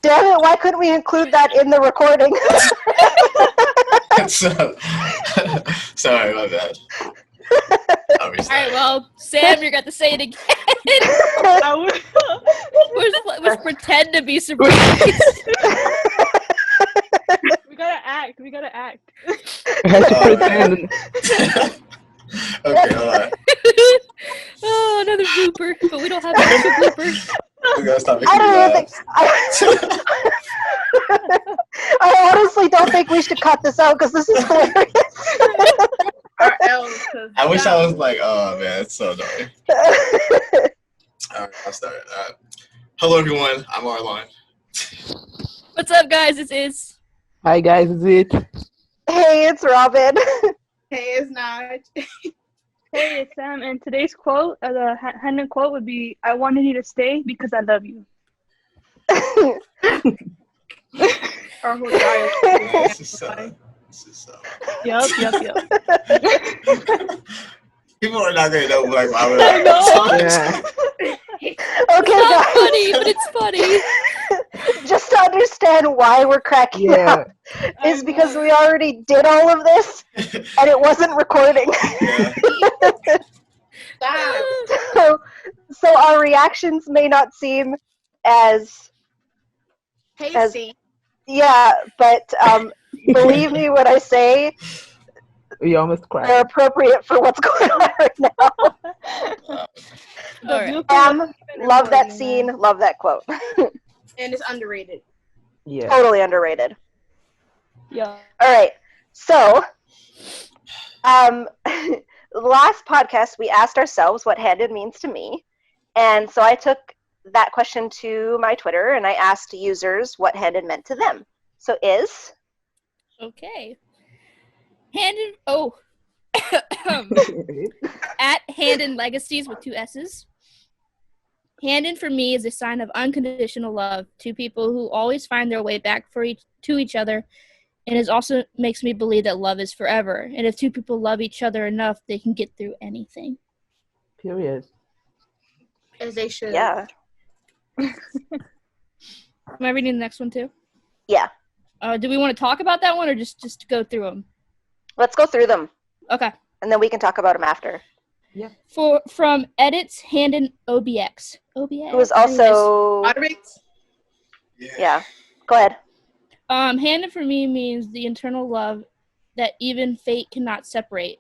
Damn it, why couldn't we include that in the recording? Sorry, my bad. Alright, well, Sam, you're going to say it again. Let's pretend to be surprised. We gotta act. Pretend. Okay, alright. Oh, another blooper. But we don't have extra bloopers. We gotta stop I don't even think. I honestly don't think we should cut this out because this is hilarious. I wish I was like, oh man, it's so annoying. Alright, I'll start. Hello everyone, I'm Arlon. What's up, guys? It's Is. Hi guys, is it? Hey, it's Robyn. Hey, it's Naj. Hey, it's Sam, and today's quote, the Hendon quote would be, "I wanted you to stay because I love you." Our whole child. This is so. Yup. People are not gonna know like why we're I know. Yeah. Okay, It's not guys. funny, but it's funny. Just to understand why we're cracking up is because we already did all of this and it wasn't recording. so our reactions may not seem as Hasty. but believe me when I say We almost they're cried. appropriate for what's going on right now. Alright. Love that scene, love that quote. And it's underrated. Yeah. Totally underrated. Yeah. All right. So, last podcast we asked ourselves what handed means to me, and so I took that question to my Twitter and I asked users what handed meant to them. So, Is Okay. At Handon Legacies with 2 S's. Handon for me is a sign of unconditional love. Two people who always find their way back to each other, and it also makes me believe that love is forever. And if two people love each other enough, they can get through anything. Period. As they should. yeah. Am I reading the next one too? Yeah. Do we want to talk about that one or just go through them? Let's go through them Okay. and then we can talk about them after. From Edits Handon OBX. OBX. Who was also Moderates? yeah. Go ahead. Handon for me means the eternal love that even fate cannot separate.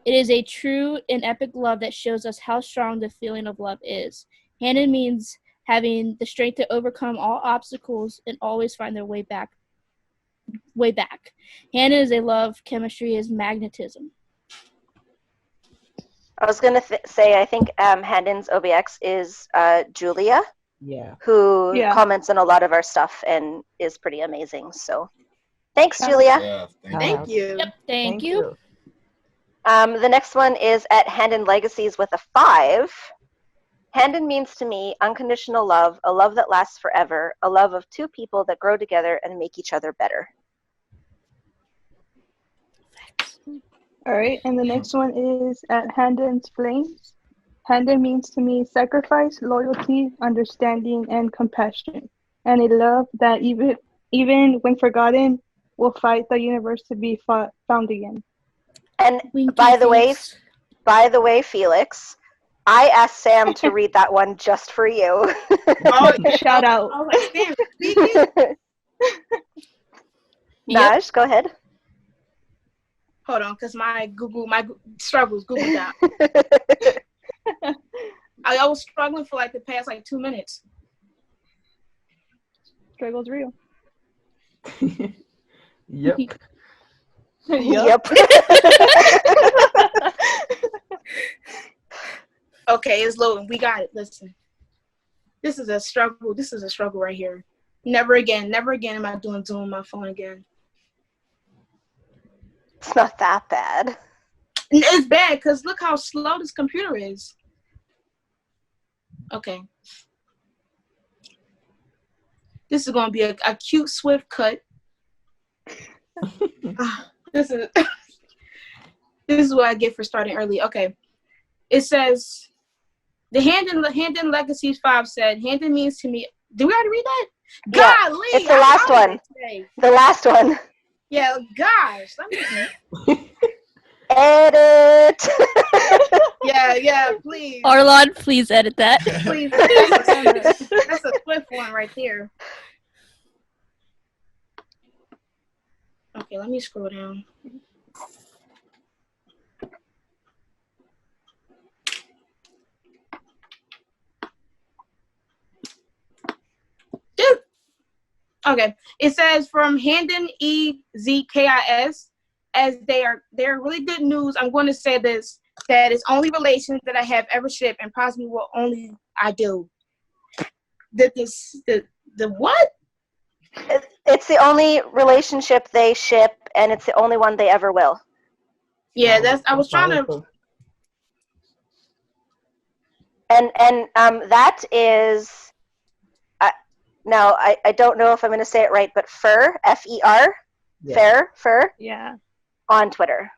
It is a true and epic love that shows us how strong the feeling of love is. Handon means having the strength to overcome all obstacles and always find their way back. Handon is a love, chemistry is magnetism. I was going to say I think Handon's OBX is Julia, Yeah. who comments on a lot of our stuff and is pretty amazing. So, thanks, Julia. Yeah, Thank you. Yep, thank you. The next one is at Handon Legacies with a 5. Handon means to me unconditional love, a love that lasts forever, a love of two people that grow together and make each other better. All right, and the next one is at Handon's Flames. Handon means to me sacrifice, loyalty, understanding, and compassion, and a love that even when forgotten, will fight the universe to be found again. And Winky by the face. way, Felix, I asked Sam to read that one just for you. Oh, Shout out. I was like, damn, speaking. Naj, go ahead. Hold on, because my struggles Google down. I was struggling for like the past 2 minutes. Struggle's real. Yep. Yep. Okay, it's loading. We got it. Listen. This is a struggle. This is a struggle right here. Never again am I doing Zoom on my phone again. It's not that bad. It's bad because look how slow this computer is. Okay. This is going to be a cute, swift cut. This is what I get for starting early. Okay. It says, the Handon Legacies 5 said, Handon means to me. Did we already read that? Yeah, Golly, it's the last I'm one. today. The last one. Yeah, gosh. Let me. Edit. Yeah, please. Arlon, please edit that. Please. That's a swift one right there. Okay, let me scroll down. Dude. Okay, it says from Handon EZKIS, as they're really good news. I'm going to say this, that it's only relations that I have ever shipped and possibly will only I do. The what? It's the only relationship they ship, and it's the only one they ever will. Yeah, I was trying to. And that is, now I don't know if I'm going to say it right, but Fer, F-E-R, Yeah. Fer, Yeah. on Twitter,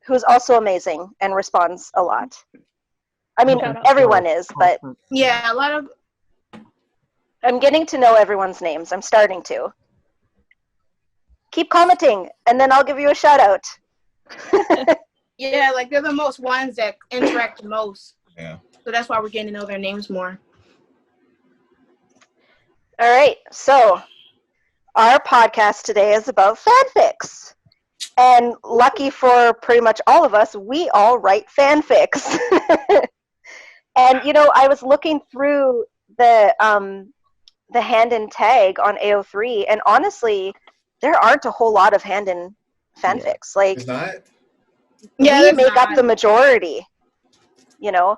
who's also amazing and responds a lot. I mean, Shout out. everyone is, but Yeah, a lot of. I'm getting to know everyone's names. I'm starting to. Keep commenting, and then I'll give you a shout out. Yeah, like they're the most ones that interact the most. Yeah. So that's why we're getting to know their names more. All right, so our podcast today is about fanfics. And lucky for pretty much all of us, we all write fanfics. And, you know, I was looking through the Handon tag on AO3, and honestly, there aren't a whole lot of Handon fanfics. Like, It's not? Yeah, we there's make up not. the majority, you know?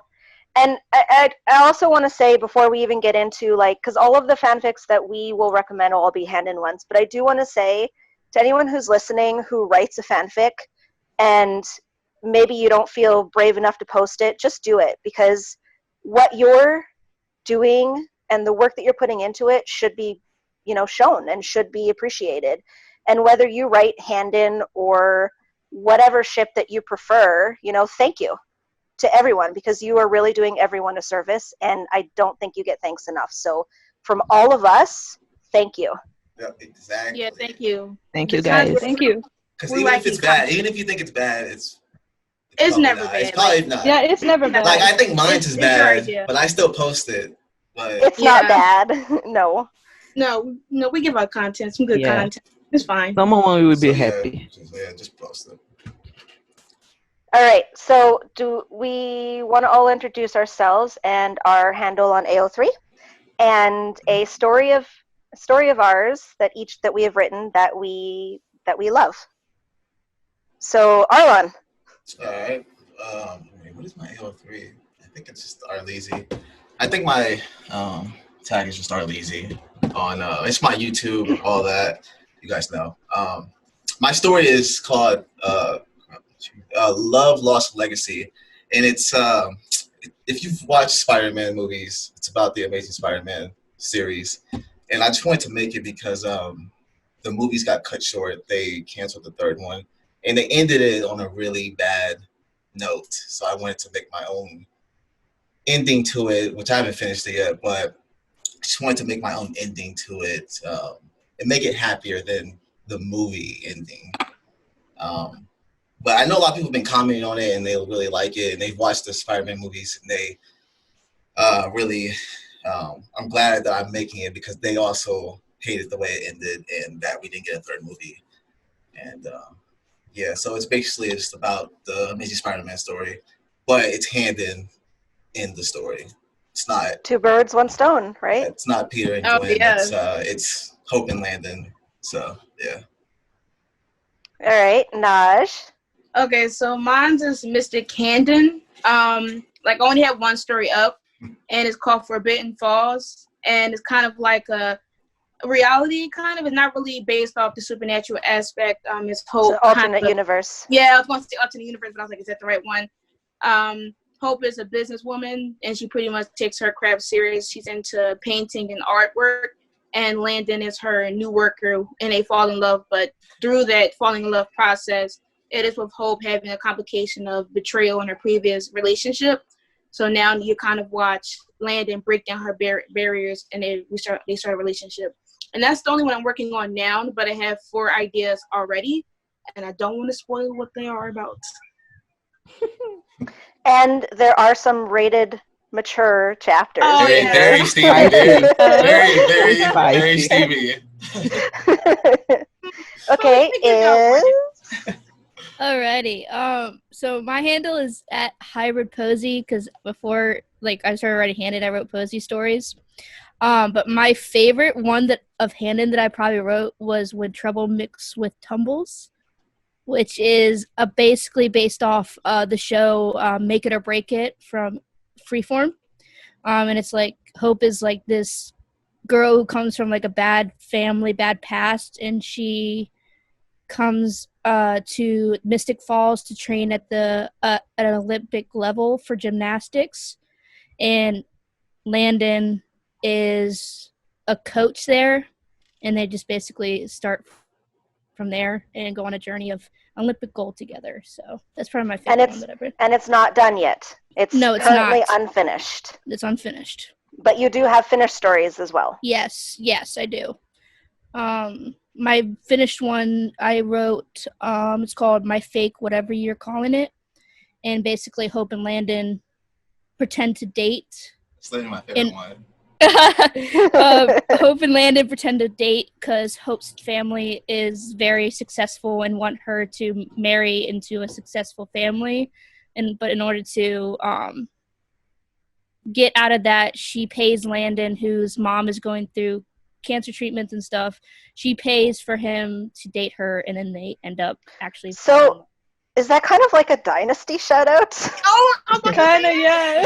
And I also want to say, before we even get into, like, because all of the fanfics that we will recommend will all be Handon ones, but I do want to say to anyone who's listening who writes a fanfic and maybe you don't feel brave enough to post it, just do it, because what you're doing and the work that you're putting into it should be, you know, shown and should be appreciated. And whether you write Handon or whatever ship that you prefer, you know, thank you to everyone, because you are really doing everyone a service, and I don't think you get thanks enough. So from all of us, thank you. Yeah, exactly. Yeah, thank you. Thank you, The times guys. Thank you. Because We even like if it's it. bad, even if you think it's bad, it's It's probably never not. bad. It's probably not. Yeah, it's never bad. Like, I think mine's is It's your bad, idea. but I still post it. But It's not bad. No. No, we give our content, some good Yeah. content. It's fine. Someone will be so, happy. Just post it. All right, so do we want to all introduce ourselves and our handle on AO3 and a story of ours that we have written that we love. So Arlon. All right. Wait, what is my AO3? I think it's just Arleezy. I think my tag is just Arleezy on it's my YouTube, all that. You guys know. My story is called Love, Lost, Legacy, and it's if you've watched Spider-Man movies, it's about the Amazing Spider-Man series, and I just wanted to make it because the movies got cut short. They canceled the third one, and they ended it on a really bad note. So I wanted to make my own ending to it, which I haven't finished it yet, but I just wanted to make my own ending to it and make it happier than the movie ending. But I know a lot of people have been commenting on it, and they really like it, and they've watched the Spider-Man movies, and they really, I'm glad that I'm making it because they also hated the way it ended and that we didn't get a third movie. And yeah, so it's basically just about the Amazing Spider-Man story, but it's Handon in the story. It's not Two birds, one stone, right? It's not Peter and Oh, Gwen. yeah. It's Hope and Landon. So yeah. All right, Naj. Okay, so mine's is Mystic Handon. Like I only have one story up, and it's called Forbidden Falls, and it's kind of like a reality kind of. It's not really based off the supernatural aspect. It's Hope. So alternate universe. Yeah, I was going to say alternate universe, but I was like, is that the right one? Hope is a businesswoman, and she pretty much takes her craft serious. She's into painting and artwork, and Landon is her new worker, and they fall in love. But through that falling in love process, it is with Hope having a complication of betrayal in her previous relationship. So now you kind of watch Landon break down her barriers, and they start a relationship. And that's the only one I'm working on now, but I have 4 ideas already, and I don't want to spoil what they are about. And there are some rated mature chapters. Oh, Very, yeah. very Stevie. Very Stevie. Okay, is Alrighty. So my handle is at Hybrid Posy because before, like, I started writing Handed, I wrote Posy stories. But my favorite one of Handed that I probably wrote was When Trouble Mixed with Tumbles, which is basically based off the show Make It or Break It from Freeform. And it's like Hope is like this girl who comes from like a bad family, bad past, and she comes to Mystic Falls to train at an Olympic level for gymnastics, and Landon is a coach there, and they just basically start from there and go on a journey of Olympic gold together. So that's probably my favorite one that I've written. And it's not done yet. It's currently not unfinished. It's unfinished. But you do have finished stories as well. Yes, I do. My finished one I wrote, it's called My Fake Whatever You're Calling It. And basically Hope and Landon pretend to date. It's literally my favorite one. Hope and Landon pretend to date because Hope's family is very successful and want her to marry into a successful family. But in order to get out of that, she pays Landon, whose mom is going through cancer treatments and stuff. She pays for him to date her, and then they end up actually. So, is that kind of like a Dynasty shout out? Oh, kind of, yeah.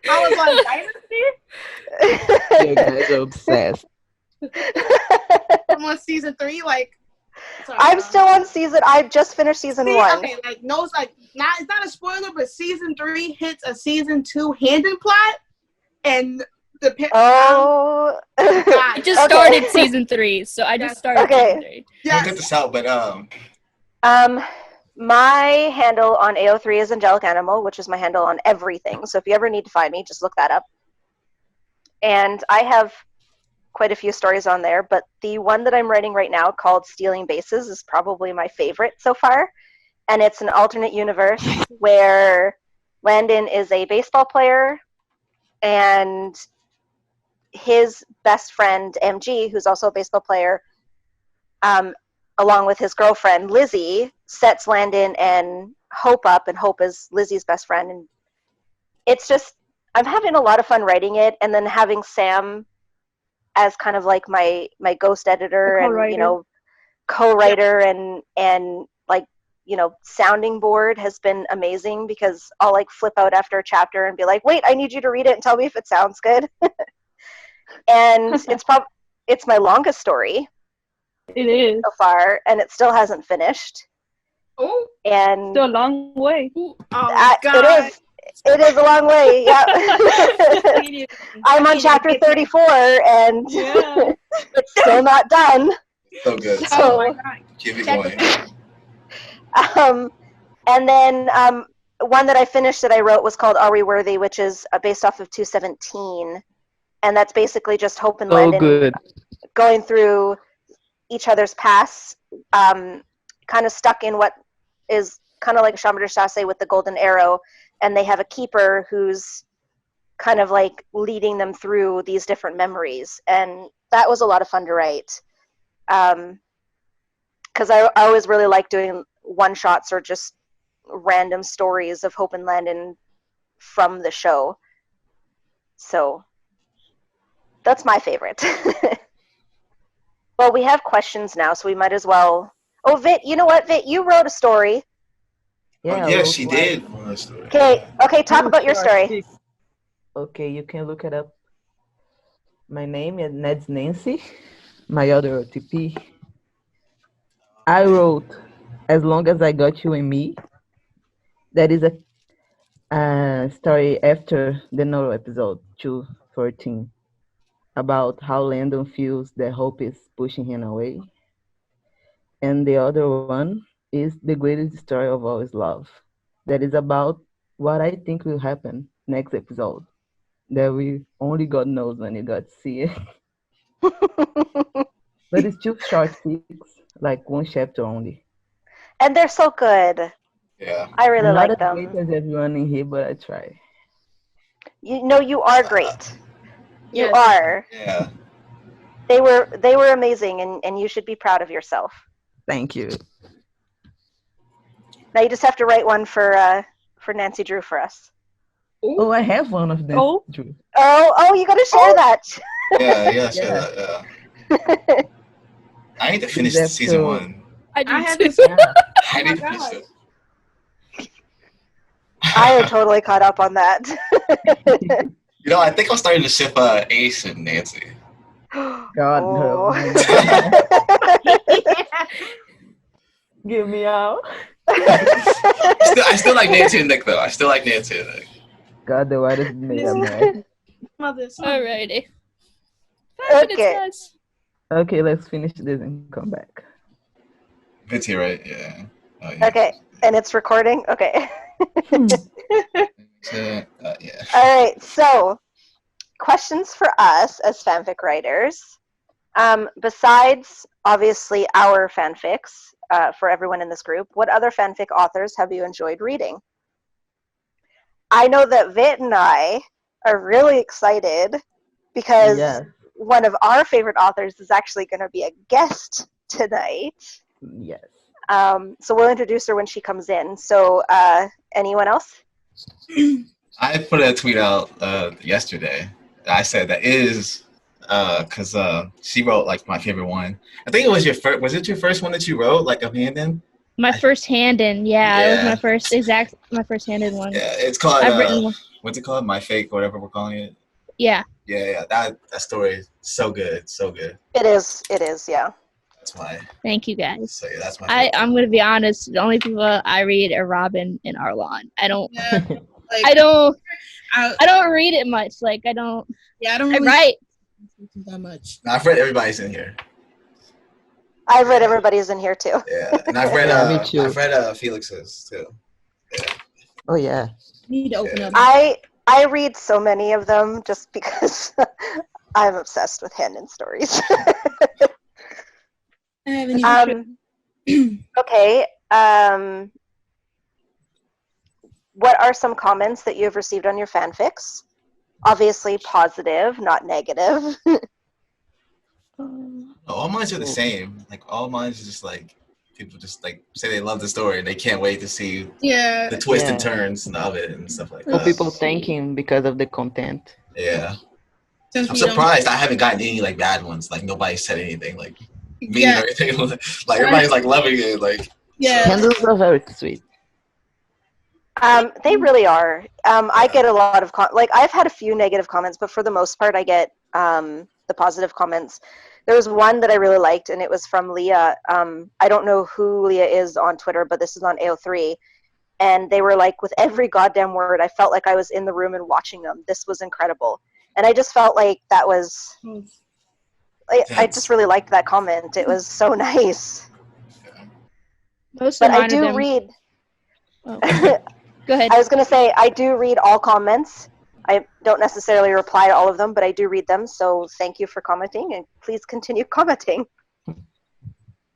I was on Dynasty. You guys are obsessed. I'm on season 3, like. Sorry, I'm still on season. I just finished season 1. Okay, like no, it's like it's not a spoiler, but season 3 hits a season 2 Handon plot, and the I just started season 3, so I just started season 3. Yes. Don't get this out, but my handle on AO3 is Angelic Animal, which is my handle on everything. So if you ever need to find me, just look that up. And I have quite a few stories on there, but the one that I'm writing right now called Stealing Bases is probably my favorite so far. And it's an alternate universe where Landon is a baseball player and his best friend, MG, who's also a baseball player, along with his girlfriend, Lizzie, sets Landon and Hope up, and Hope is Lizzie's best friend. And it's just, I'm having a lot of fun writing it, and then having Sam as kind of like my ghost editor and, you know, co-writer and like, you know, sounding board has been amazing because I'll like flip out after a chapter and be like, wait, I need you to read it and tell me if it sounds good. And it's my longest story. It is. So far, and it still hasn't finished. Oh. And still a long way. Oh, God. It is a long way, yeah. I'm on chapter 34, and it's still not done. So good. So, keep it going. And then one that I finished that I wrote was called Are We Worthy, which is based off of 217. And that's basically just Hope and Landon going through each other's pasts, kind of stuck in what is kind of like Chambre de Chasse with the golden arrow. And they have a keeper who's kind of like leading them through these different memories. And that was a lot of fun to write. Because I always really like doing one-shots or just random stories of Hope and Landon from the show. So that's my favorite. Well, we have questions now, so we might as well. Oh, Vit, you know what, Vit? You wrote a story. Yeah, she did. Okay, talk about your story. Okay, you can look it up. My name is Ned's Nancy. My other OTP. I wrote As Long as I Got You and Me. That is a story after the Noro episode 214 about how Landon feels that Hope is pushing him away. And the other one is The Greatest Story of All Is Love. That is about what I think will happen next episode. that we only God knows when you got to see it. But it's two short fics, like one chapter only. And they're so good. Yeah. I really I'm not like as great them. as everyone in here, but I try. You know, you are great. You Yes. are. Yeah. They were amazing, and you should be proud of yourself. Thank you. Now you just have to write one for Nancy Drew for us. Oh, I have one of them. Oh. Drew. Oh, you gotta share that. Yeah, sure Yeah. that, yeah. I need to finish This season episode- 1. I I do have too. this. Yeah. I Oh my need to finish gosh. it. I am totally caught up on that. You know, I think I'm starting to ship Ace and Nancy. God, Oh. no. Give me out. I still like Nancy and Nick though. I still like Nancy and Nick. God, the writers made up mad. Mother's Alrighty. 5 minutes, Okay. guys. Okay, let's finish this and come back. Vinci, right? Yeah. Oh, yeah. Okay, and it's recording? Okay. Yeah. All right, so questions for us as fanfic writers. Besides, obviously, our fanfics for everyone in this group, what other fanfic authors have you enjoyed reading? I know that Vit and I are really excited because Yes. one of our favorite authors is actually going to be a guest tonight. Yes. So we'll introduce her when she comes in. So anyone else? I put a tweet out yesterday. I said that is because she wrote like my favorite one. I think it was your first. Was it your first one that you wrote, like a hand in? My first hand-in, yeah, it was Yeah. my first handed one. Yeah, it's called. I've written one. What's it called? My Fake, whatever we're calling it. Yeah. Yeah. That story is so good, so good. It is, yeah. That's my. Thank you guys. So yeah, that's my. I'm gonna be honest. The only people I read are Robyn and Arlon. I don't Like, I don't read it much. Like I don't. Yeah, I don't I really write. that much. I've read everybody's in here. I've read everybody's in here too. Yeah, and I've read. Yeah, me too. I've read Felix's too. Oh, yeah. Need to open up. I read so many of them just because I'm obsessed with hand-in stories. I haven't even Okay. What are some comments that you have received on your fanfics? Obviously positive, not negative. All mine are the same. Like all mine is just like people just like say they love the story and they can't wait to see Yeah. the twists and Yeah. turns of it and stuff like So that. people thanking because of the content. Yeah, Since I'm we don't- surprised I haven't gotten any like bad ones. Like nobody said anything like mean Yeah. or anything. Like everybody's like loving it. Like Yeah. Candles are very sweet. They really are. I get a lot of like I've had a few negative comments, but for the most part, I get the positive comments. There was one that I really liked, and it was from Leah. I don't know who Leah is on Twitter, but this is on AO3, and they were like, with every goddamn word, I felt like I was in the room and watching them. This was incredible, and I just felt like that was. I just really liked that comment. It was so nice. Most But of I mine are do them. read. Oh. Go ahead. I was going to say, I do read all comments. I don't necessarily reply to all of them, but I do read them. So thank you for commenting, and please continue commenting.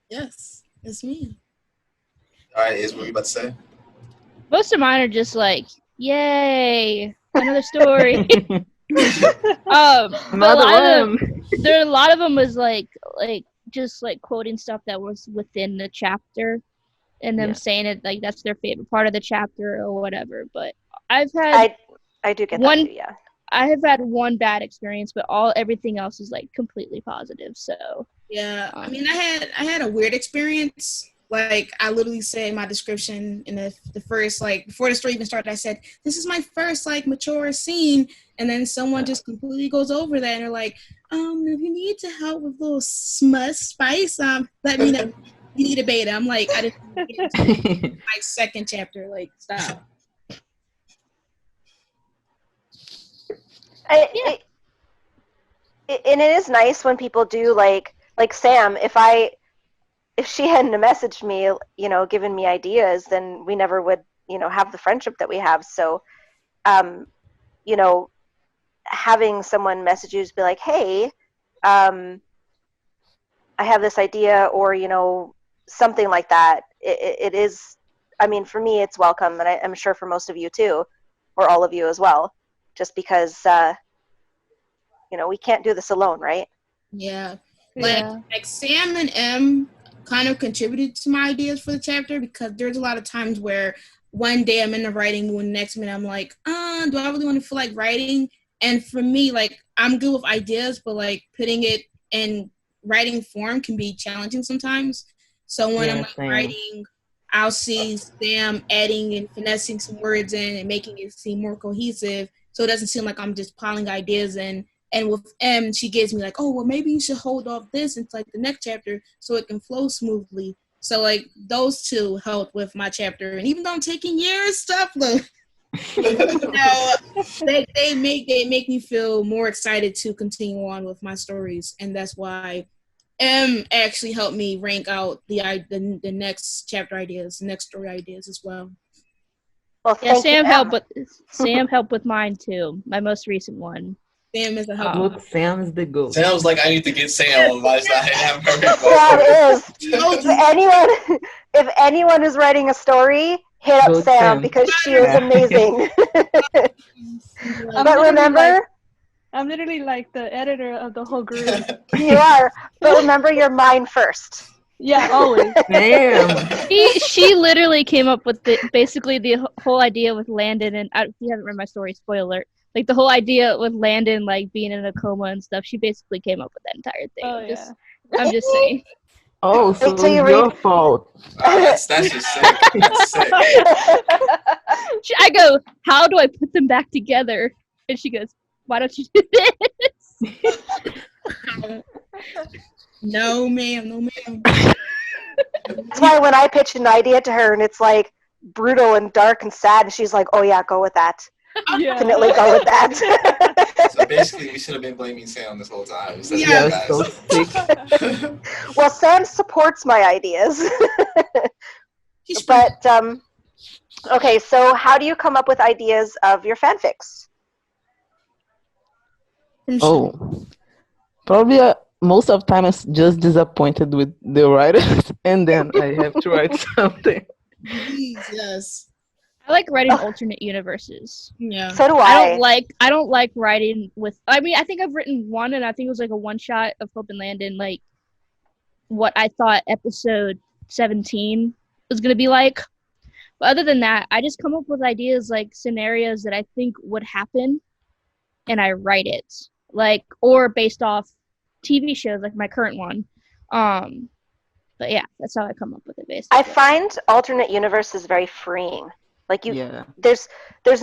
Yes, it's me. all right, is what you about to say? Most of mine are just like, yay, another story. But a Another lot of one. a lot of them was like just like quoting stuff that was within the chapter, and them Yeah. saying it like that's their favorite part of the chapter or whatever. But I've had I do get one- that too, yeah. I have had one bad experience, but everything else is like completely positive. So Yeah, I mean, I had a weird experience. Like, I literally said in my description in the first, like, before the story even started, I said, this is my first, like, mature scene. And then someone just completely goes over that and they're like, if you need to help with a little spice, let me know. You need a beta. I'm like, I just want to get into my second chapter. Like, stop. And it is nice when people do like Sam. If she hadn't messaged me, given me ideas, then we never would, have the friendship that we have. So, having someone message you to be like, hey, I have this idea, or, you know, something like that. It is, I mean, for me, it's welcome, and I'm sure for most of you too, or all of you as well, just because, you know, we can't do this alone, right? Yeah. Yeah. Like Sam and M kind of contributed to my ideas for the chapter, because there's a lot of times where one day I'm in the writing mood, and the next minute I'm like, do I really want to feel like writing? And for me, like, I'm good with ideas, but like putting it in writing form can be challenging sometimes. So when I'm Yeah, like same. writing, I'll see Sam adding and finessing some words in and making it seem more cohesive, so it doesn't seem like I'm just piling ideas in. And with M, she gives me like, oh, well, maybe you should hold off this until like the next chapter so it can flow smoothly. So like those two helped with my chapter. And even though I'm taking years to upload, you know, they make me feel more excited to continue on with my stories. And that's why M actually helped me rank out the next chapter ideas, the next story ideas as well. Well, Yeah, thank you, Sam helped with mine too. My most recent one. Sam is a help. Oh. Look, Sam's the goat. Sam was like, I need to get Sam on my side. I haven't heard his That is. voice. If anyone is writing a story, hit up Go Sam, Sam. because she is Yeah. amazing. I'm But remember, I'm literally like the editor of the whole group. you are. But remember, you're mine first. Yeah, always. Damn. She literally came up with basically the whole idea with Landon, and if you haven't read my story, spoiler alert, like the whole idea with Landon like being in a coma and stuff, she basically came up with that entire thing. Oh, I'm just saying. Oh, so Wait till you it's your fault. That's just sick. That's sick. I go, how do I put them back together? And she goes, why don't you do this? No, ma'am. No, ma'am. That's why when I pitch an idea to her and it's like brutal and dark and sad, and she's like, "Oh yeah, go with that. yeah. Definitely go with that." So basically, we should have been blaming Sam this whole time. Instead of Yeah, you Yeah, so guys. sick. Well, Sam supports my ideas. She's But okay, so how do you come up with ideas of your fanfics? Oh, probably most of the time I'm just disappointed with the writers, and then I have to write something. yes. I like writing alternate universes. Yeah. So do I I. don't like writing with. I mean, I think I've written one, and I think it was like a one shot of Hope and Landon, like what I thought episode 17 was gonna be like. But other than that, I just come up with ideas like scenarios that I think would happen, and I write it, like, or based off TV shows like my current one. But yeah, that's how I come up with it basically. I find alternate universes very freeing. Like Yeah. there's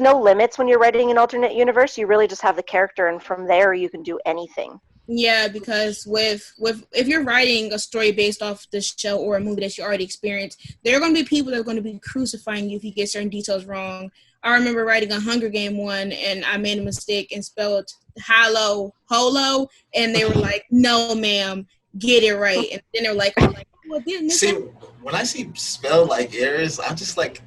no limits when you're writing an alternate universe. You really just have the character, and from there you can do anything. Yeah, because with if you're writing a story based off the show or a movie that you already experienced, there are going to be people that are going to be crucifying you if you get certain details wrong. I remember writing a Hunger Game one, and I made a mistake and spelled holo, and they were like, "No, ma'am, get it right." And then they're like, "Well, didn't this?" See, when I see spell like errors, I'm just like,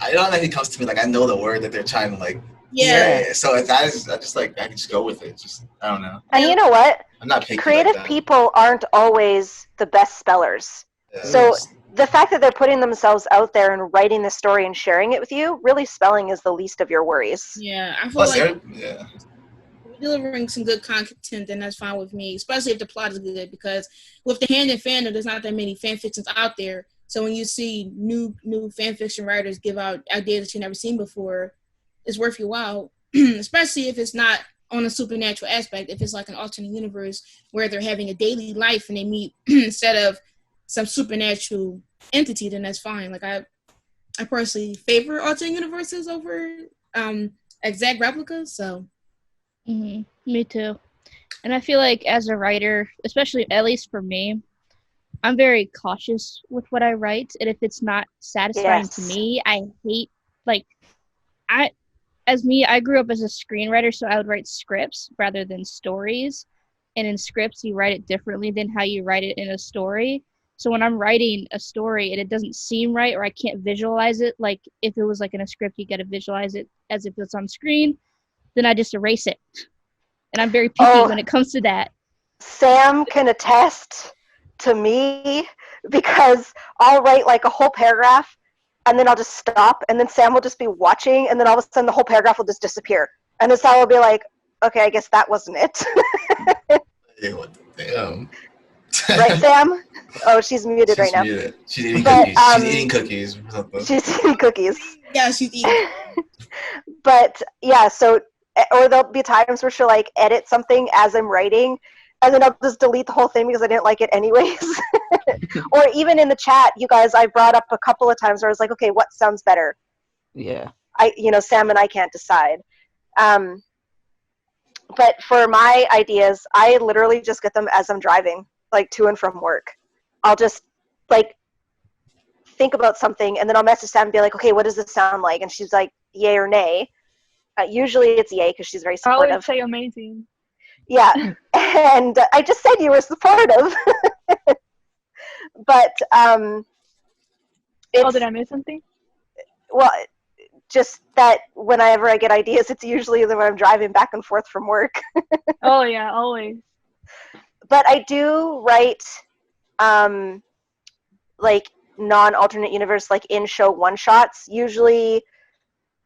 I don't know if it comes to me like I know the word that they're trying to like. Yeah. So I just like I can just go with it. Just I don't know. And you know what? I'm not picky Creative like that. people aren't always the best spellers. Yeah. So the fact that they're putting themselves out there and writing the story and sharing it with you, really spelling is the least of your worries. Yeah, I feel Plus, like yeah. delivering some good content, then that's fine with me, especially if the plot is good, because with the Hand in fandom, there's not that many fan fictions out there. So when you see new fan fiction writers give out ideas that you've never seen before, it's worth your while, especially if it's not on a supernatural aspect. If it's like an alternate universe where they're having a daily life and they meet instead of some supernatural entity, then that's fine. Like I personally favor alternate universes over exact replicas. So Me too. And I feel like as a writer, especially at least for me, I'm very cautious with what I write, and if it's not satisfying to me, I hate I grew up as a screenwriter, so I would write scripts rather than stories. And in scripts, you write it differently than how you write it in a story. So when I'm writing a story and it doesn't seem right, or I can't visualize it, like if it was like in a script, you got to visualize it as if it's on screen, then I just erase it. and I'm very picky Oh. when it comes to that. Sam can attest to me because I'll write like a whole paragraph and then I'll just stop and then Sam will just be watching and then all of a sudden the whole paragraph will just disappear. And then Sam will be like, okay, I guess that wasn't it. Yeah, what the damn. Right, Sam? Oh, she's muted She's right now. muted. She's eating But, cookies. She's eating cookies or something. She's eating cookies. Yeah, she's eating. But yeah, so, or there'll be times where she'll like edit something as I'm writing and then I'll just delete the whole thing because I didn't like it anyways. Or even in the chat, you guys, I brought up a couple of times where I was like, okay, what sounds better? Yeah. Sam and I can't decide. But for my ideas, I literally just get them as I'm driving, like to and from work. I'll just like think about something and then I'll message Sam and be like, okay, what does this sound like? And she's like, yay or nay. Usually it's yay because she's very I always supportive. say amazing. Yeah, and I just said you were supportive. But Oh, did I miss something? well, just that whenever I get ideas, it's usually when I'm driving back and forth from work. Oh yeah, always. But I do write like non-alternate universe, like in-show one-shots, usually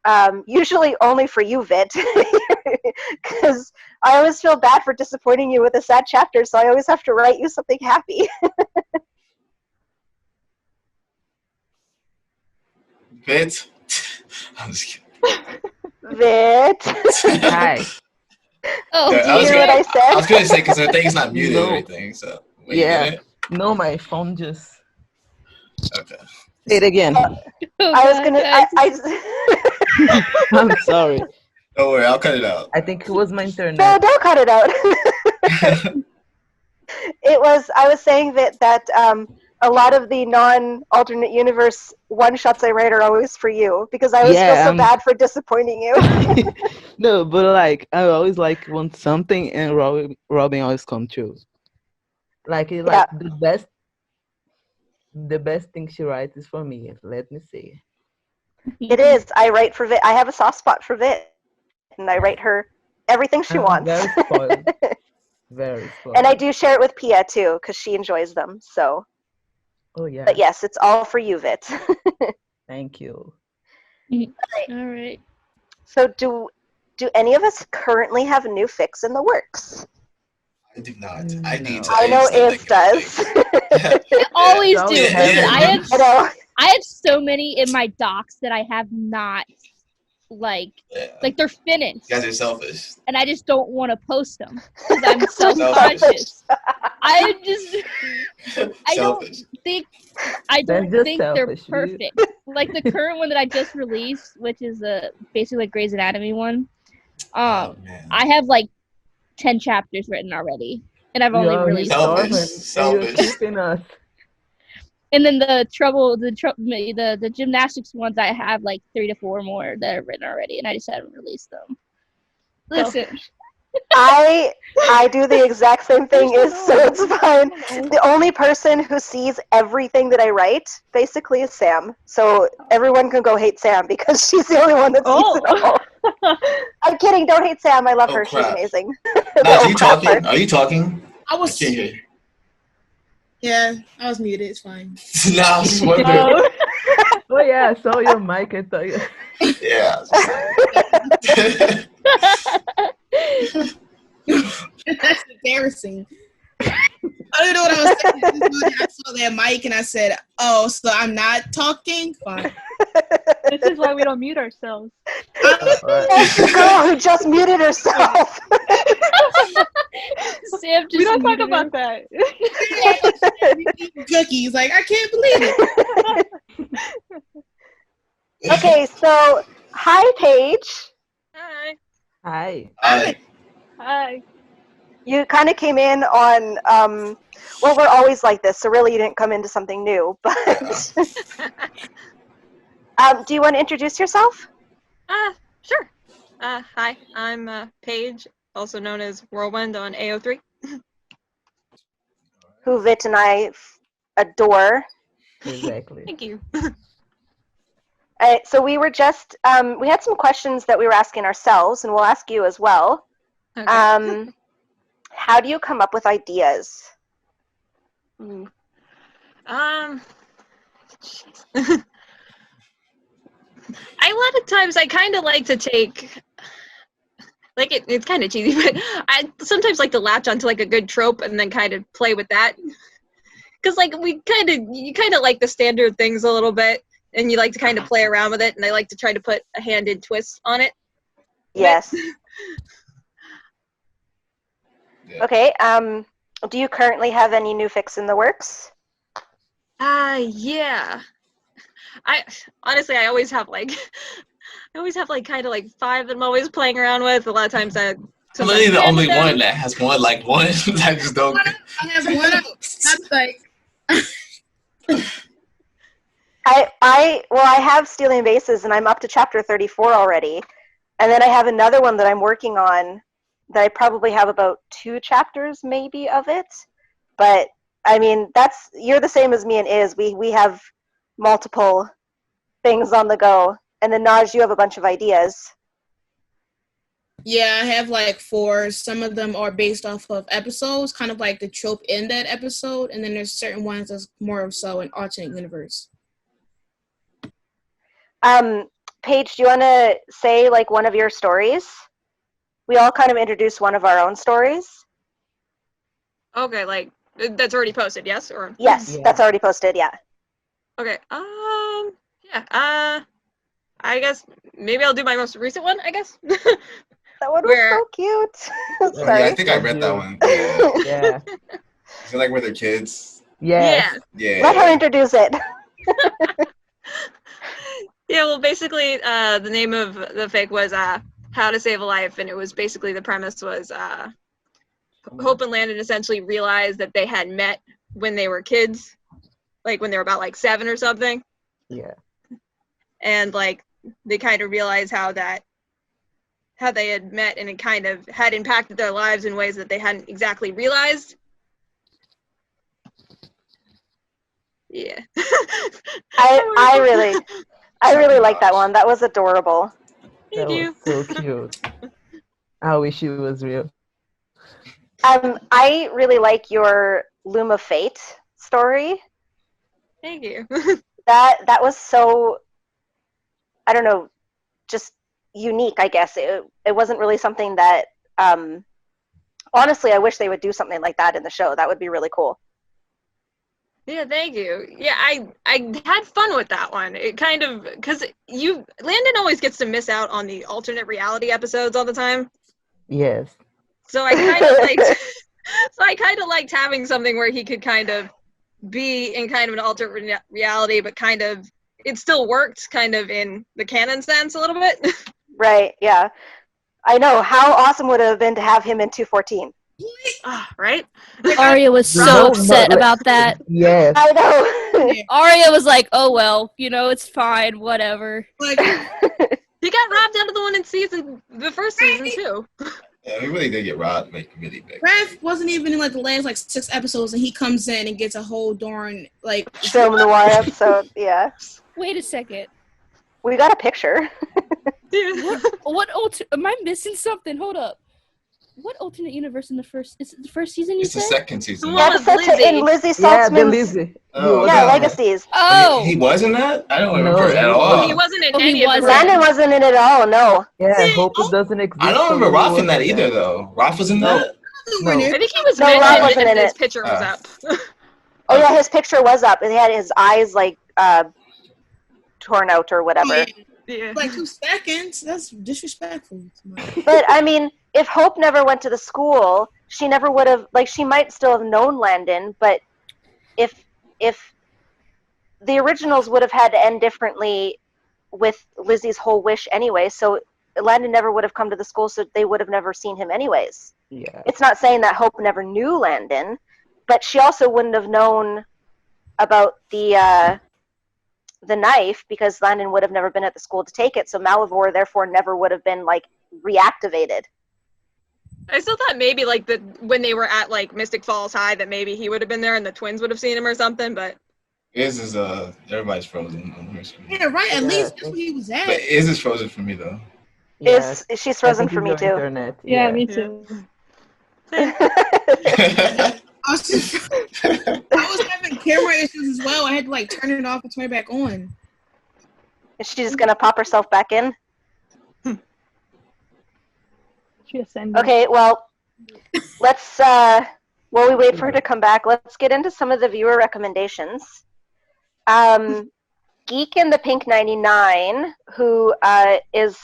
only for you, Vit, because I always feel bad for disappointing you with a sad chapter, so I always have to write you something happy. Vit? I'm just kidding. Vit. Hi. Oh, Yeah, Do you hear what I said? I was going to say, because her thing's not muted No. or anything, so. Wait, you Yeah. get it? No, my phone just. Okay. Say it again. I was gonna. I'm sorry. Don't worry, I'll cut it out. I think it was my No, internet. don't cut it out. I was saying that a lot of the non-alternate universe one-shots I write are always for you because I always feel so bad for disappointing you. No, but like I always like want something, and Robyn always come true. Like it's like the best thing she writes is for me. Let me see. It is. I write for Vit. I have a soft spot for Vit, and I write her everything she wants. Very spoiled. Very spoiled. And I do share it with Pia too because she enjoys them. So. Oh yeah. But yes, it's all for you, Vit. Thank you. All right. So do any of us currently have new fics in the works? I do not. I need to. I know Ants does. I always do. Yeah. Listen, I have so many in my docs that I have not like they're finished. You guys are selfish. And I just don't want to post them because I'm self-conscious. I don't think they're perfect. Like the current one that I just released, which is basically a Grey's Anatomy one. I have like 10 chapters written already, and I've only released selfish. And then the gymnastics ones, I have like 3 to 4 more that are written already, and I just haven't released them. Listen, I do the exact same thing, so it's fine. The only person who sees everything that I write basically is Sam. So everyone can go hate Sam because she's the only one that sees it all. I'm kidding. Don't hate Sam. I love her. Crap. She's amazing. Are you talking? Are you talking? I was. I can't hear you. Yeah, I was muted. It's fine. No, I was just wondering. Oh yeah, I saw your mic. I thought you. Yeah. That's embarrassing. I don't know what I was saying. I saw that mic and I said, "Oh, so I'm not talking." Fine. This is why we don't mute ourselves. That's the girl who just muted herself. Sam just we don't talk about that. Cookies, like I can't believe it. Okay, so hi, Paige. Hi. Hi. Hi. Hi. You kind of came in on, well, we're always like this, so really you didn't come into something new, but do you want to introduce yourself? Sure. Hi, I'm Paige, also known as Whirlwind on AO3. Who Vit and I adore. Exactly. Thank you. So we were just, we had some questions that we were asking ourselves, and we'll ask you as well. Okay. How do you come up with ideas? Jeez. A lot of times I kind of like to take, like it's kind of cheesy, but I sometimes like to latch onto like a good trope and then kind of play with that. Because like you kind of like the standard things a little bit, and you like to kind of play around with it, and I like to try to put a handed twist on it. Yes. Yeah. Okay. Do you currently have any new fics in the works? Yeah. I honestly, I always have like kind of like 5 that I'm always playing around with. A lot of times I'm literally the only one that has one. I just don't. I have one out. That's like. I have Stealing Bases, and I'm up to chapter 34 already. And then I have another one that I'm working on that I probably have about 2 chapters maybe of it. But I mean, you're the same as me and Iz. We have multiple things on the go. And then Naj, you have a bunch of ideas. Yeah, I have like 4. Some of them are based off of episodes, kind of like the trope in that episode, and then there's certain ones that's more so an alternate universe. Paige, do you want to say like one of your stories? We all kind of introduce one of our own stories. Okay, like that's already posted, yes? Or Yes, Yeah. that's already posted, yeah. okay. Yeah. I guess maybe I'll do my most recent one, I guess. That one was Where- so cute. Yeah, Sorry. I think I read that one. Yeah. Yeah. Is it like where they're kids? Yes. Yeah. Let her introduce it. Yeah, well, basically, the name of the fic was How to Save a Life, and it was basically the premise was Hope and Landon essentially realized that they had met when they were kids, like when they were about like 7 or something, Yeah. and like they kind of realized how they had met and it kind of had impacted their lives in ways that they hadn't exactly realized. Yeah. I really like that one. That was adorable. That Thank you. was so cute. I wish it was real. I really like your Loom of Fate story. Thank you. That was so, I don't know, just unique, I guess. It wasn't really something that, honestly, I wish they would do something like that in the show. That would be really cool. Yeah, thank you. Yeah, I had fun with that one. It kind of, because Landon always gets to miss out on the alternate reality episodes all the time. Yes. So I kind of liked having something where he could kind of be in kind of an alternate reality, but kind of it still worked kind of in the canon sense a little bit. Right, yeah. I know. How awesome would it have been to have him in 214? Right? Arya was so No, upset but- about that. Yes. I know. Arya was like, "Oh well, it's fine, whatever." Like, He got robbed out of the first season too. Yeah, we really did get robbed, like really big. Raph wasn't even in like the last like 6 episodes, and he comes in and gets a whole darn like. Film Noir episode, yeah. Wait a second. We got a picture. Am I missing something? Hold up. What alternate universe in the first? Is it the first season you It's the said? second season. Well, Episode Lizzie. in Lizzie Yeah, the Saltzman's Lizzie. Oh, yeah, no. Legacies. Oh, He wasn't that? I don't No, remember at he all. wasn't. He wasn't in Oh, he any of wasn't. the Landon wasn't in it at all, no. Yeah, Hope doesn't exist. I don't so remember he Raph in that wasn't either, there. though. Raph was in No. that? No. I think he was No, Rob mentioned wasn't and in his it. picture was up. Oh yeah, his picture was up, and he had his eyes like torn out or whatever. Yeah. Like 2 seconds. That's disrespectful. But I mean, if Hope never went to the school, she never would have. Like, she might still have known Landon, but if the originals would have had to end differently with Lizzie's whole wish anyway, so Landon never would have come to the school, so they would have never seen him anyways. Yeah. It's not saying that Hope never knew Landon, but she also wouldn't have known about the knife because Landon would have never been at the school to take it, so Malivore therefore never would have been like reactivated. I still thought maybe like when they were at like Mystic Falls High that maybe he would have been there and the twins would have seen him or something, but Is everybody's frozen on her screen. Yeah, right. At Yeah, least that's where he was at. But Is frozen for me though. Yeah, She's I frozen think for it's me your too. internet. Yeah, Yeah. me Yeah. too. I was having camera issues as well. I had to like turn it off and turn it back on. Is she just gonna pop herself back in? She ascended. Okay, well, let's while we wait for her to come back, let's get into some of the viewer recommendations. Geek in the Pink 99, who is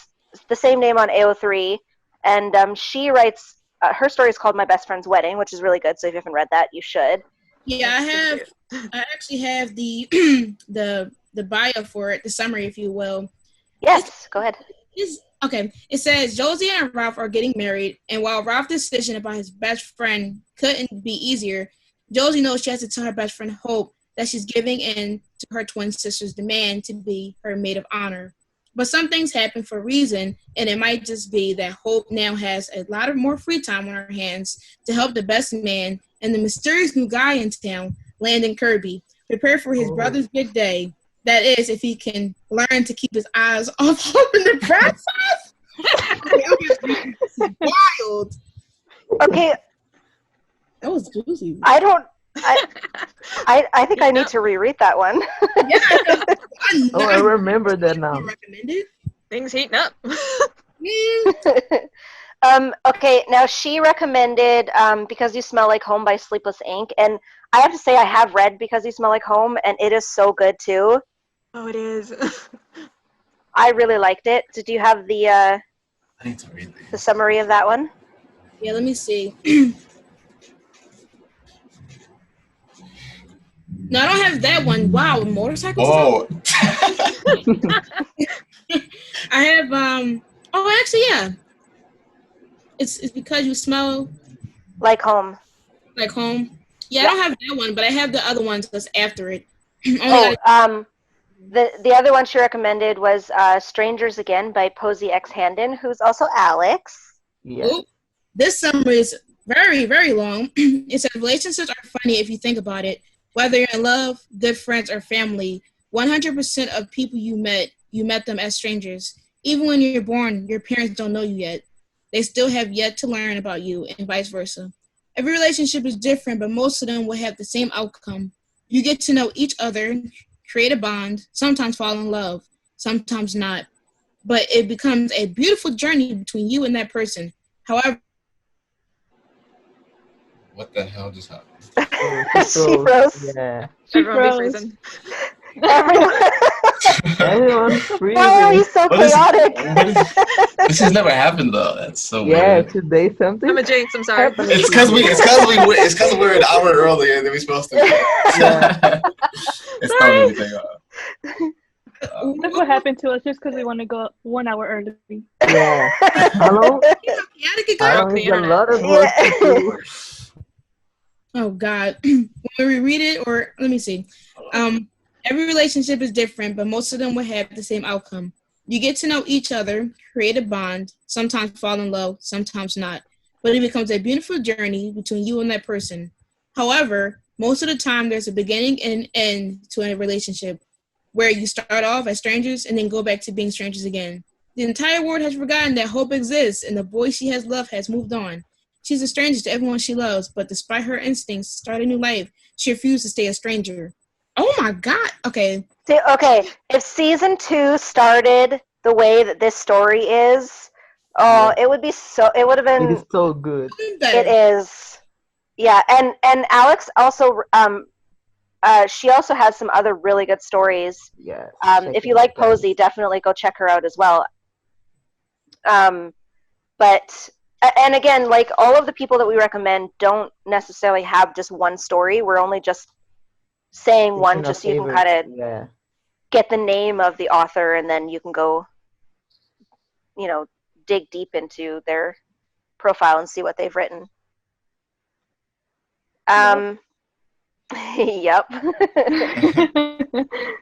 the same name on AO3, and she writes, her story is called My Best Friend's Wedding, which is really good, so if you haven't read that, you should. Yeah, I actually have the the bio for it, the summary, if you will. Yes, go ahead. Okay. It says Josie and Ralph are getting married, and while Ralph's decision about his best friend couldn't be easier, Josie knows she has to tell her best friend Hope that she's giving in to her twin sister's demand to be her maid of honor. But some things happen for a reason, and it might just be that Hope now has a lot of more free time on her hands to help the best man and the mysterious new guy in town, Landon Kirby, prepare for his brother's big day. That is, if he can learn to keep his eyes off Hope in the process. Okay, this is wild. Okay, That was juicy. I think I need to reread that one. Yeah, Oh, I remember that now. Recommended. Things heating up. Okay, now she recommended Because You Smell Like Home by Sleepless Ink, and I have to say I have read Because You Smell Like Home, and it is so good too. Oh, it is. I really liked it. Did you have the I need to read these. the summary of that one? Yeah, let me see. No, I don't have that one. Wow, motorcycles. Oh. I have oh, actually, yeah. It's Because You Smell Like Home. Like Home. Yeah, Yeah. I don't have that one, but I have the other ones that's after it. The other one she recommended was Strangers Again by Posey X Handon, who's also Alex. Yeah. This summary is very, very long. It says relationships are funny if you think about it. Whether you're in love, good friends, or family, 100% of people you met them as strangers. Even when you're born, your parents don't know you yet. They still have yet to learn about you, and vice versa. Every relationship is different, but most of them will have the same outcome. You get to know each other, create a bond, sometimes fall in love, sometimes not. But it becomes a beautiful journey between you and that person. However, What the hell just happened? She froze. Yeah. Everyone be froze. freezing. Everyone. Everyone's freezing. Why are we so What is- chaotic? This has never happened though. That's so Yeah, weird. today something. I'm a jinx. I'm sorry. happening It's because we're an hour earlier than we're supposed to be. Yeah. It's throwing everything off. Look what happened to us just because we want to go 1 hour early. Yeah. Hello? chaotic it I got. don't need a internet. lot of work to do. Oh God. When we read it, or let me see. Every relationship is different, but most of them will have the same outcome. You get to know each other, create a bond, sometimes fall in love, sometimes not. But it becomes a beautiful journey between you and that person. However, most of the time there's a beginning and end to a relationship where you start off as strangers and then go back to being strangers again. The entire world has forgotten that hope exists and the boy she has loved has moved on. She's a stranger to everyone she loves, but despite her instincts to start a new life, she refused to stay a stranger. Oh my God. Okay. See, okay, if season 2 started the way that this story is, it would be so. It would have It been. is so good. Better. It is. Yeah, and Alex also she also has some other really good stories. Yeah. If you like Posey, definitely go check her out as well. But and again, like all of the people that we recommend don't necessarily have just one story. We're only just saying one just so you can kind of get the name of the author, and then you can go, dig deep into their profile and see what they've written. Yep.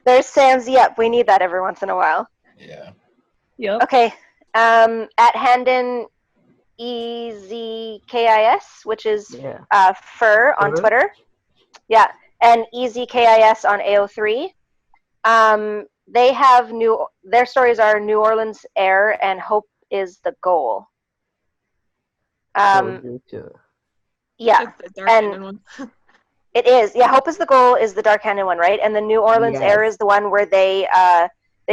There's Sam's yep. We need that every once in a while. Yeah. Yep. Okay. At Handon EZKIS, which is Fur on Twitter. Yeah. And EZKIS on AO3. They have their stories are New Orleans Air and Hope is the goal. So good, too. Yeah, That's the dark and Handed one. it is. Yeah, Hope is the Goal is the dark-handed one, right? And the New Orleans Yes. Air is the one where they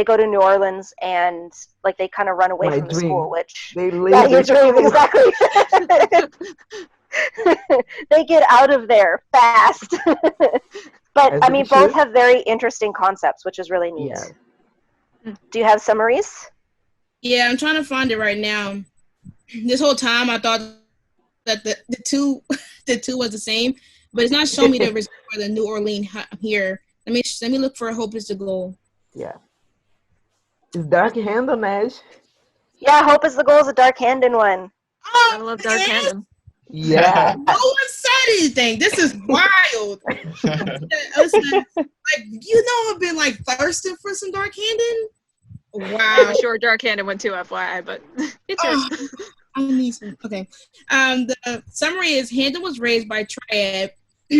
go to New Orleans and like they kind of run away My from the dream. school, which They yeah, leave your the dream school. exactly. They get out of there fast. But As I they mean, both should. have very interesting concepts, which is really neat. Yeah. Do you have summaries? Yeah, I'm trying to find it right now. This whole time I thought that the two was the same, but it's not showing me the result for the New Orleans here. Let me look for Hope is the Goal. Yeah. It's dark handle, Nash. Yeah, Hope is the Goal is a dark-handed one. I love Dark Handed. Yeah. No one said anything. This is wild. Listen, like I've been like thirsting for some dark-handed. I Wow. have a short Dark Handed one too, FYI, but it's yours. I need some. Okay. The summary is Handel was raised by Triad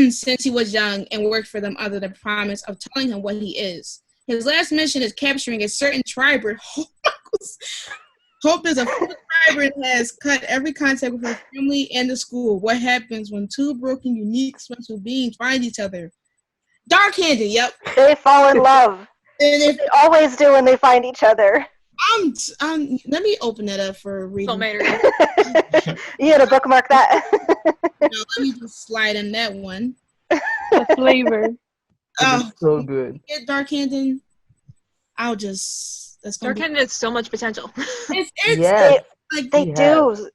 since he was young and worked for them under the promise of telling him what he is. His last mission is capturing a certain tribe. Hope is a full tribe and has cut every contact with her family and the school. What happens when two broken, unique, special beings find each other? Dark-handed, yep. They fall in love. And if They always do when they find each other. let me open that up for reading. Soulmate. You had to bookmark that. Let me just slide in that one. The flavor. Oh, It's so good. get Dark-handed. That's gonna Dark Handed has so much potential. It's Yes. like They Yeah. do.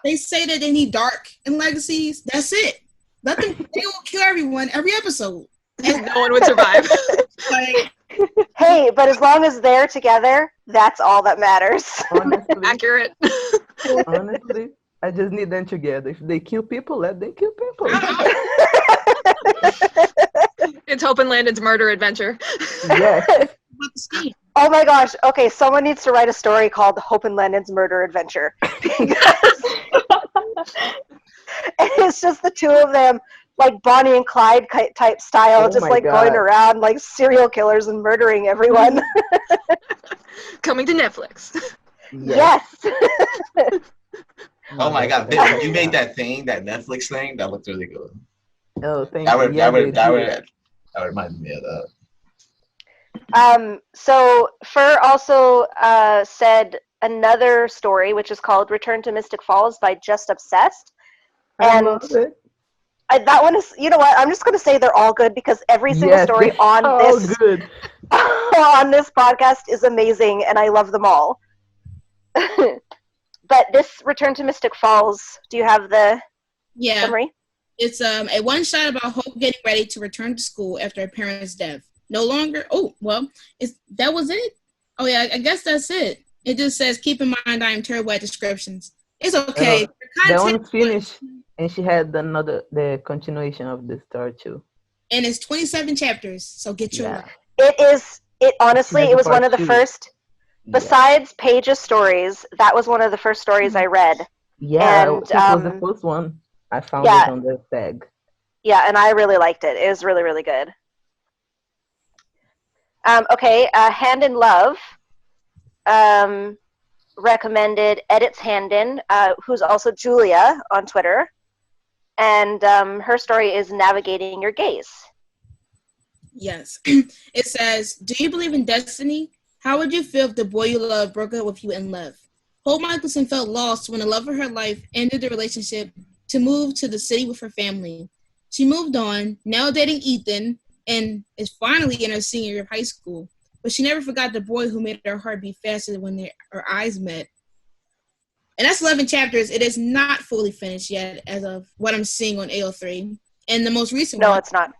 they say that they need dark and legacies. That's it. Let them. They will kill everyone every episode. No one would survive. Like Hey, but as long as they're together, that's all that matters. Honestly, Accurate. honestly, I just need them together. If they kill people, let them kill people. It's Hope and Landon's murder adventure. Yes. about the scheme. Oh my gosh. Okay, someone needs to write a story called Hope and Landon's Murder Adventure. Because it's just the two of them, like Bonnie and Clyde type style, Oh just my like going God. around like serial killers and murdering everyone. Coming to Netflix. Yes. Oh my God, Vic, when you made that Netflix thing, that looked really good. Oh, thank That you. would Yeah, they do. that reminded me of that. So Fur also said another story, which is called Return to Mystic Falls by Just Obsessed. I And love it. that one is, you know what, I'm just going to say they're all good because every single Yes, story they're on all this good. on this podcast is amazing, and I love them all. But this Return to Mystic Falls, do you have the Yeah, summary? it's a one shot about Hope getting ready to return to school after her parents' death. No longer. Oh well, that was it. Oh yeah, I guess that's it. It just says, keep in mind I am terrible at descriptions. It's okay. That one's finished, and she had the continuation of the story too. And it's 27 chapters, so get your Yeah. It honestly, She it was has one of the part two. first, besides Paige's stories, that was one of the first stories I read. Yeah, And, I think it was the first one. I found yeah. it on the tag. Yeah, and I really liked it. It was really, really good. Okay, Hand in Love recommended Edits Handin, who's also Julia on Twitter. And her story is Navigating Your Gaze. Yes. It says, do you believe in destiny? How would you feel if the boy you love broke up with you and left? Hope Michelson felt lost when the love of her life ended the relationship to move to the city with her family. She moved on, now dating Ethan, and is finally in her senior year of high school. But she never forgot the boy who made her heart beat faster when her eyes met. And that's 11 chapters. It is not fully finished yet as of what I'm seeing on AO3. And the most recent one. No, it's not.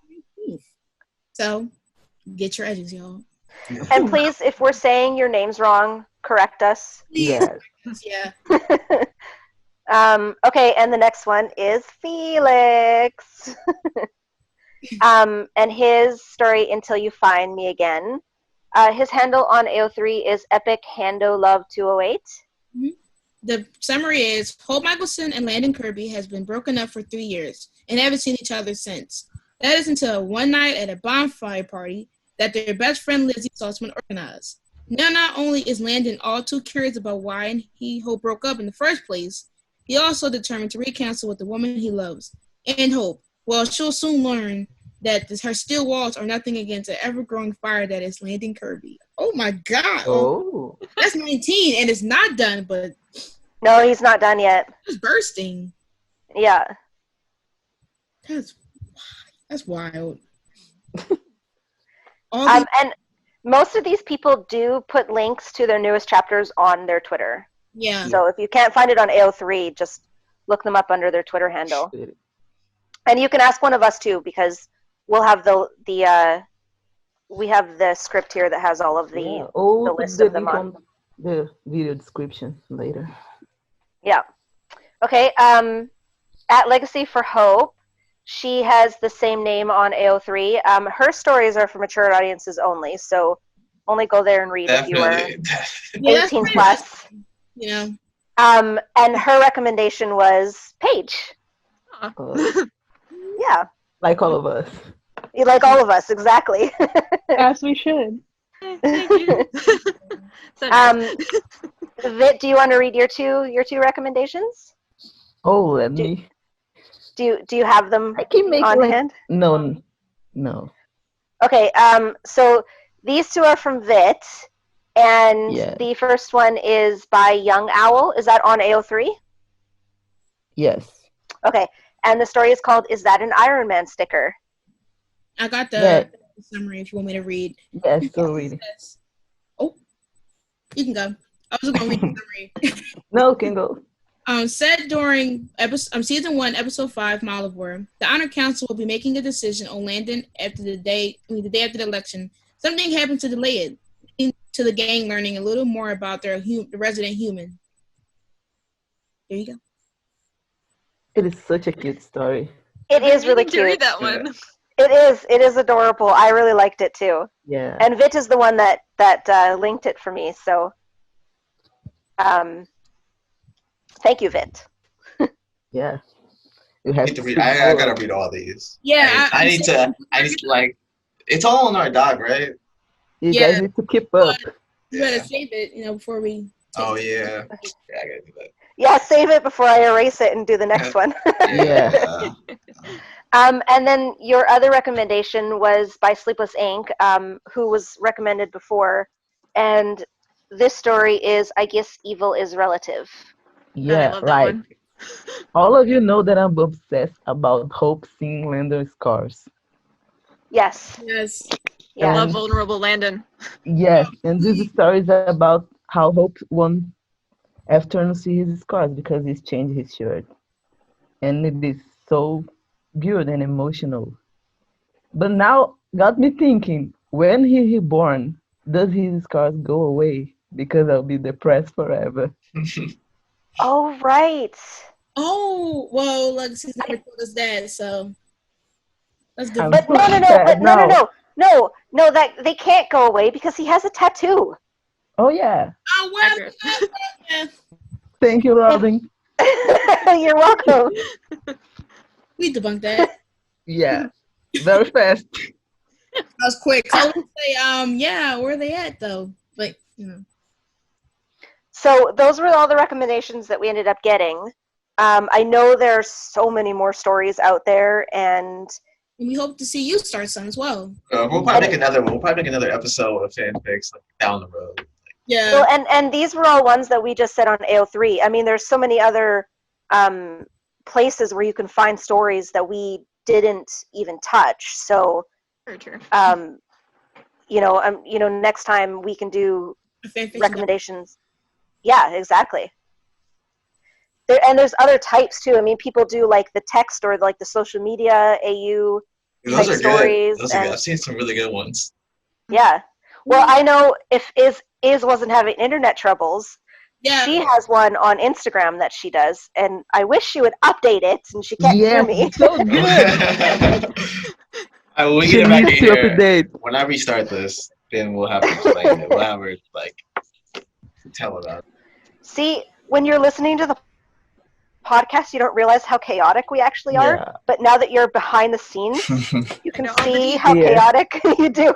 So, get your edges, y'all. And please, if we're saying your names wrong, correct us. Yes. Yeah. Okay, and the next one is Felix. And his story, Until You Find Me Again. His handle on AO3 is Epic Hando Love 208. Mm-hmm. The summary is, Hope Michelson and Landon Kirby has been broken up for 3 years and haven't seen each other since. That is until one night at a bonfire party that their best friend Lizzie Saltzman organized. Now, not only is Landon all too curious about why he and Hope broke up in the first place, he also determined to recounsel with the woman he loves. And Hope, well, she'll soon learn that her steel walls are nothing against the ever-growing fire that is Landon Kirby. Oh my God! Oh. That's 19, and it's not done, but No, he's not done yet. it's bursting. Yeah. That's wild. All And most of these people do put links to their newest chapters on their Twitter. yeah. So if you can't find it on AO3, just look them up under their Twitter handle. And you can ask one of us too, because we'll have we have the script here that has all of the Or list the of them link on. the video description later. Yeah. Okay. At Legacy for Hope, she has the same name on AO3. Her stories are for mature audiences only, so only go there and read if you are Yeah, 18 plus. You know. And her recommendation was Paige. Yeah. Like all of us. Like all of us, exactly. As we should. Thank you. So nice. Vit, do you want to read your two recommendations? Oh, let me. Do you have them I can make on like hand? no. Okay. So these two are from Vit, and Yeah. the first one is by Young Owl. Is that on AO3? Yes. Okay. And the story is called "Is That an Iron Man Sticker?" I got the Yeah. summary if you want me to read. Yes, so read. Oh, you can go. I was going to read the summary. No, can go. Said during season 1, episode 5, Mile of War, the Honor Council will be making a decision on Landon after the day after the election. Something happened to delay it, leading to the gang learning a little more about the resident human. There you go. It is such a cute story. It is really meaning to read cute. that one. It is adorable. I really liked it too. Yeah. And Vit is the one that linked it for me. So, thank you, Vit. Yeah. You have I need to read. I gotta read all these. Yeah, I need to like. It's all on our doc, right? You Yeah. guys need to keep up. You better save it, before we. Oh yeah. Yeah, I gotta do that. Yeah, save it before I erase it and do the next one. Yeah. And then your other recommendation was by Sleepless Ink, who was recommended before, and this story is "I Guess Evil is Relative." I Yeah, love that right. one. All of you know that I'm obsessed about Hope seeing Landon's scars. Yes. Yes. I Yeah. love vulnerable Landon. Yes, and this story is about how Hope one afternoon see his scars because he's changed his shirt. And it is so good and emotional. But now got me thinking, when he reborn, does his scars go away? Because I'll be depressed forever. Oh, right. Oh, well, Legacy's never told us that, so that's good. I'm But so no, sad now. that they can't go away because he has a tattoo. Oh yeah. Oh, well, Accurate. yeah. Thank you, Robyn. You're welcome. We debunked that. Yeah. Very fast. That was quick. So I would say, yeah, where are they at though? Like, So those were all the recommendations that we ended up getting. I know there's so many more stories out there, and we hope to see you start some as well. We'll probably make another one. We'll probably make another episode of fanfics like down the road. Yeah. well, and these were all ones that we just said on AO3. I mean, there's so many other places where you can find stories that we didn't even touch. So, Very true. next time we can do Fanfiction. recommendations. Yeah, exactly. There's other types too. I mean, people do like the text or like the social media AU Those type are stories. good. Those are good. And, I've seen some really good ones. yeah. Well, I know if Iz wasn't having internet troubles, Yeah. she has one on Instagram that she does, and I wish she would update it, and she can't hear me. So good. We She get it back in needs to here. update. When I restart this, then we'll have to explain it. We'll have her tell about it. See, when you're listening to the podcast, you don't realize how chaotic we actually are. Yeah. But now that you're behind the scenes, you can know, on the see deep. how Yeah. chaotic you do.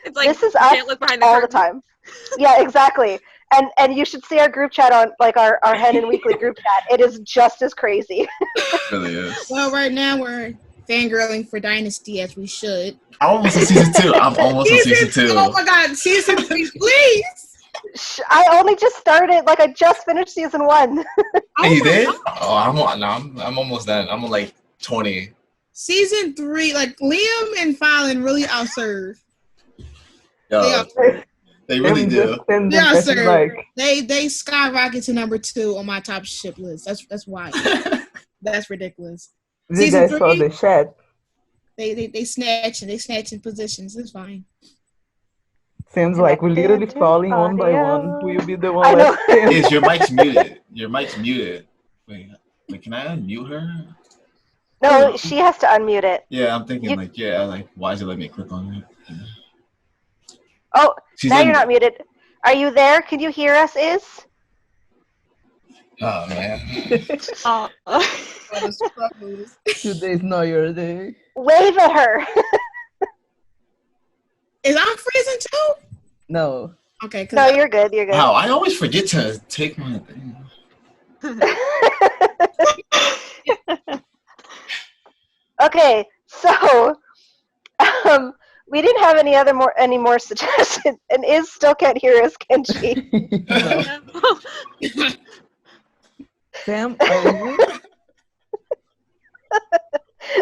It's like This is you us can't look behind the all the curtain. time. Yeah, exactly. And you should see our group chat on like our Hendon Weekly group chat. It is just as crazy. It really is. Well, right now we're fangirling for Dynasty as we should. I'm almost on season 2. I'm almost on season 2. Oh my god, season 3, please! I only just started. Like I just finished season 1. Hey, you did? God. Oh, I'm almost done. I'm on like 20. Season 3, like Liam and Fallon really outserve. Yo, they really do. Yeah, sir. Like, They skyrocket to number 2 on my top ship list. That's why. That's ridiculous. you Season guys saw 3, the chat. they snatching positions. It's fine. Seems like we're literally falling one by one. We'll be the I one know. left standing. Is your mic's muted? Your mic's muted. Wait, can I unmute her? No, she has to unmute it. Yeah, I'm thinking You- why is it letting me click on it? Yeah. Oh, She's now in you're not muted. Are you there? Can you hear us? Oh man. Oh. Today's not your day. Wave at her. Is I freezing too? No. Okay, cause No, you're good. You're good. Wow, I always forget to take my thing. Okay, so we didn't have any more suggestions, and Iz still can't hear us, can she? No. Sam, are you?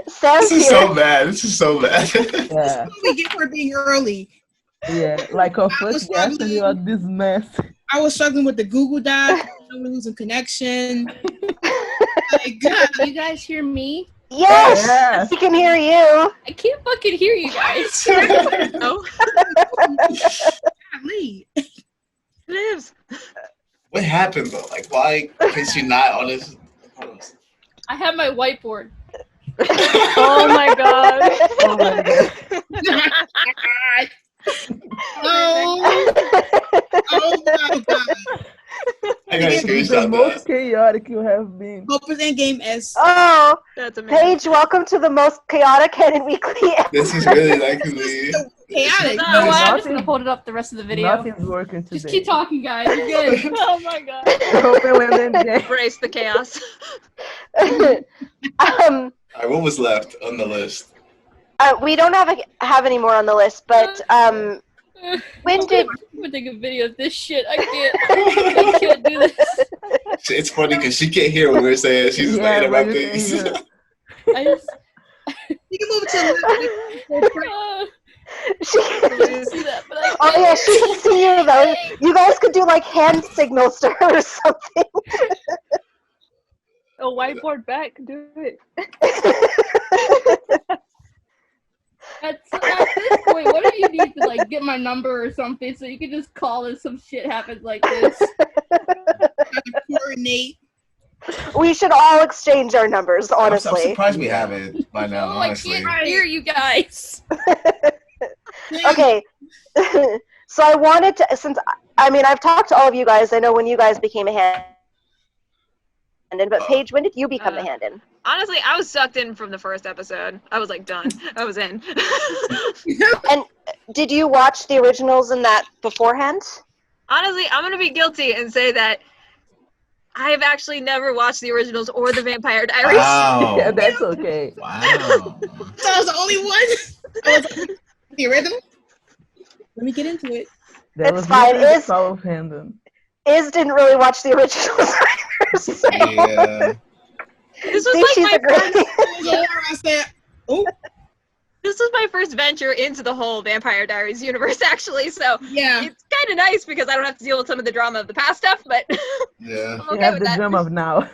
Sam's This is here. so bad. This is so bad. Yeah. we get for being early. Yeah. Like our first guest, and you had this mess. I was struggling with the Google Doc. I was losing connection. Like, God, You guys hear me? Yes, Yes. we can hear you. I can't fucking hear you guys. Oh, golly. lives. What happened though? Like, why is she not on this? I have my whiteboard. Oh my god. Oh my god. Oh, oh my God. I gotta This is the screenshot most that. chaotic you have been. Hopeless Endgame S. Oh, That's amazing. Paige, welcome to the most chaotic Hendon Weekly. This is really like me. Chaotic. You know what? I'm Nothing- just gonna hold it up the rest of the video. Nothing's working today. Just keep talking, guys. You're good. Oh my god. Hope it landed in. Embrace the chaos. Alright, what was left on the list? We don't have any more on the list, but when did I'm gonna take a video of this shit. I can't do this. It's funny because she can't hear what we're saying. She's just like but interrupting. you can hear. I just You can move it to the left. she? see that, but I Oh yeah, she can see you though. You guys could do like hand signals to her or something. A whiteboard back, do it. At this point, what if you need to like get my number or something so you can just call if some shit happens like this? Coordinate. We should all exchange our numbers, I'm honestly. surprised we haven't by now, No, I honestly. can't hear you guys. Okay. So I wanted to, since I've talked to all of you guys. I know when you guys became a hand-in, but Paige, when did you become a hand-in? Honestly, I was sucked in from the first episode. I was like done. I was in. And did you watch the originals in that beforehand? Honestly, I'm gonna be guilty and say that I have actually never watched the originals or the Vampire Diaries. Wow. Yeah, that's okay. Wow. So I was the only one. I was the original. Let me get into it. That It's was fine. literally the Is- power of Hendon. Iz didn't really watch the originals either, so Yeah. This see, was she's like my agreeing. I said, oh, this was my first venture into the whole Vampire Diaries universe, actually. So yeah. it's kind of nice because I don't have to deal with some of the drama of the past stuff. But Yeah. I'm You okay have with the that. drum of now.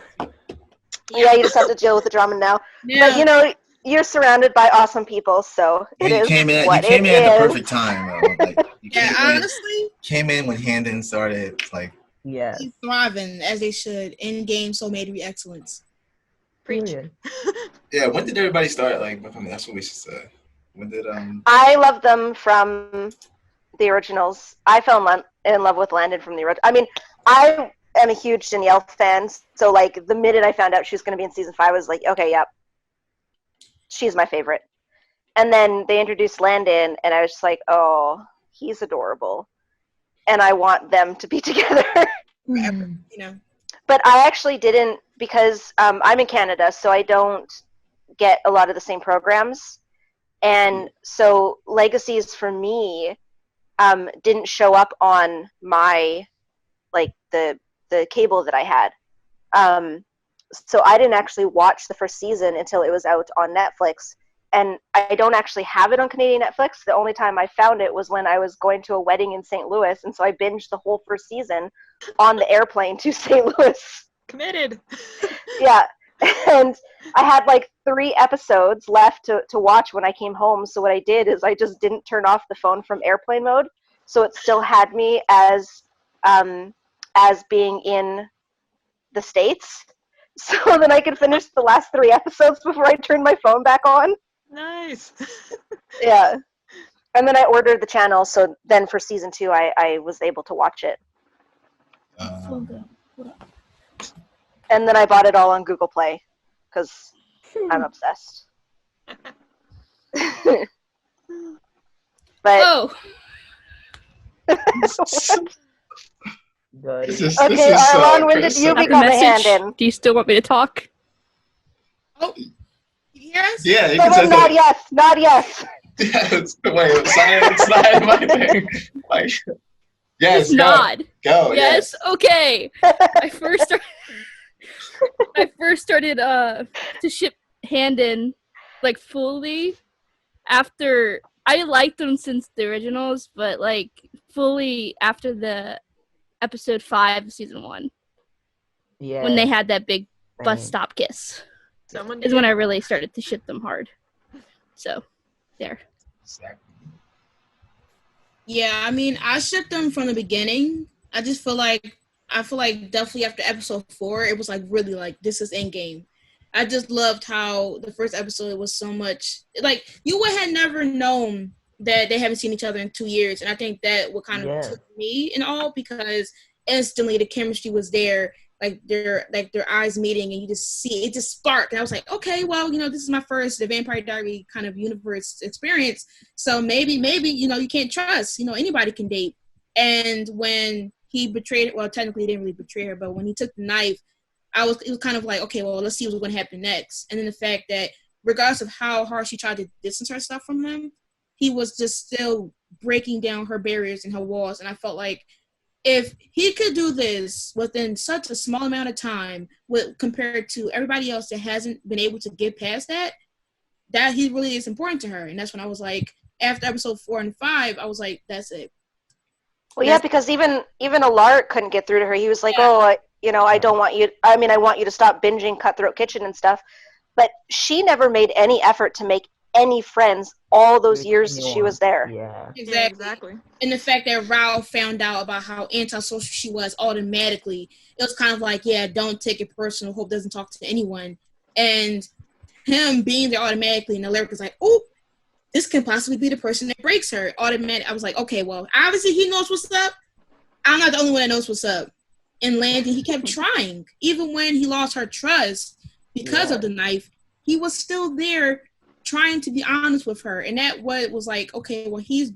Yeah, you just have to deal with the drama now. Yeah. But you know, you're surrounded by awesome people, so it You is came in. You what came it in at the is. perfect time. Though. Like, you Yeah, honestly, came in when Handon started. Like, Yeah. he's thriving as they should. In game, so made to be excellence. Preach. Period. yeah. When did everybody start? Like, that's what we should say. When did I love them from the originals. I fell in love with Landon from the original. I mean, I am a huge Danielle fan, so like the minute I found out she was going to be in season 5, I was like, okay, yep, she's my favorite. And then they introduced Landon, and I was just like, oh, he's adorable. And I want them to be together. Forever, you know. But I actually didn't, because I'm in Canada, so I don't get a lot of the same programs. And so Legacies for me didn't show up on my, like, the cable that I had. So I didn't actually watch the first season until it was out on Netflix. And I don't actually have it on Canadian Netflix. The only time I found it was when I was going to a wedding in St. Louis, and so I binged the whole first season on the airplane to St. Louis. Committed. Yeah. And I had like 3 episodes left to watch when I came home. So what I did is I just didn't turn off the phone from airplane mode. So it still had me as being in the States. So then I could finish the last 3 episodes before I turned my phone back on. Nice. Yeah. And then I ordered the channel, so then for season 2 I was able to watch it. And then I bought it all on Google Play, because I'm obsessed. But Oh, Got it. okay, Arlon, when did you got the become a message. hand-in? Do you still want me to talk? Oh, you hear us? Yeah, you No, can say not that. yes, not yes. Yes. Wait, it's not in my thing. Like, yes, Just nod. Go. Yes. Okay. I first started to ship Handin like fully after I liked them since the originals, but like fully after the episode 5 of season 1 Yeah. when they had that big bus same. stop kiss Someone is when I really started to ship them hard. So there. Yeah, I mean, I shipped them from the beginning. I feel like definitely after episode 4, it was like really like this is endgame. I just loved how the first episode was so much like you would have never known that they haven't seen each other in 2 years, and I think that what kind of took me in all because instantly the chemistry was there, like their eyes meeting, and you just see it just sparked. And I was like, okay, well, this is my first the Vampire Diary kind of universe experience, so maybe you can't trust anybody can date. And when he betrayed, well, technically he didn't really betray her, but when he took the knife, it was kind of like, okay, well, let's see what's going to happen next. And then the fact that regardless of how hard she tried to distance herself from him, he was just still breaking down her barriers and her walls. And I felt like if he could do this within such a small amount of time compared to everybody else that hasn't been able to get past that he really is important to her. And that's when I was like, after episode 4 and 5, I was like, that's it. Well, yeah, because even Alaric couldn't get through to her. He was like, I don't want you. I mean, I want you to stop binging Cutthroat Kitchen and stuff. But she never made any effort to make any friends all those years she was there. Yeah. Exactly. And the fact that Rao found out about how antisocial she was automatically, it was kind of like, yeah, don't take it personal. Hope doesn't talk to anyone. And him being there automatically, and Alaric was like, oh, this can possibly be the person that breaks her. Automatic. I was like, okay, well, obviously he knows what's up. I'm not the only one that knows what's up. And Landon, he kept trying. Even when he lost her trust because of the knife, he was still there trying to be honest with her. And that was like, okay, well, he's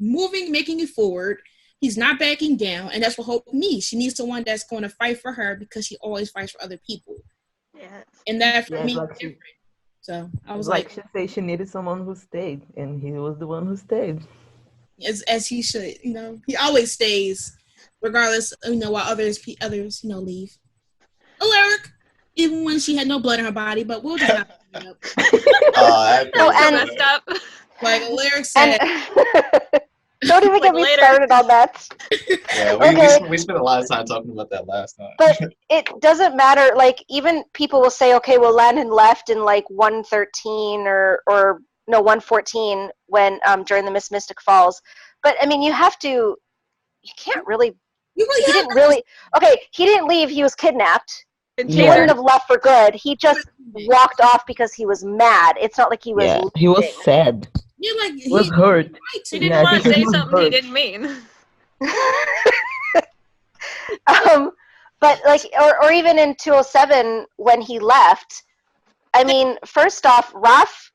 moving, making it forward. He's not backing down. And that's what Hope needs. She needs someone that's going to fight for her because she always fights for other people. Yes. And that for me like is different. So I was like she said, she needed someone who stayed, and he was the one who stayed. As he should, he always stays, regardless, while others, leave. Alaric, even when she had no blood in her body, but we'll just not bring it up. And messed up. Like Alaric said. Don't even get me started on that. Yeah, we spent a lot of time talking about that last time. But it doesn't matter. Like, even people will say, okay, well, Landon left in like 113 or 114 when during the Miss Mystic Falls. But I mean, you can't really. He didn't really. Okay, he didn't leave. He was kidnapped. He wouldn't have left for good. He just walked off because he was mad. It's not like he was. Yeah, he was sad. Yeah, like he was hurt. He didn't want to say something he didn't mean. But like, or even in 207 when he left. I mean, first off, Raph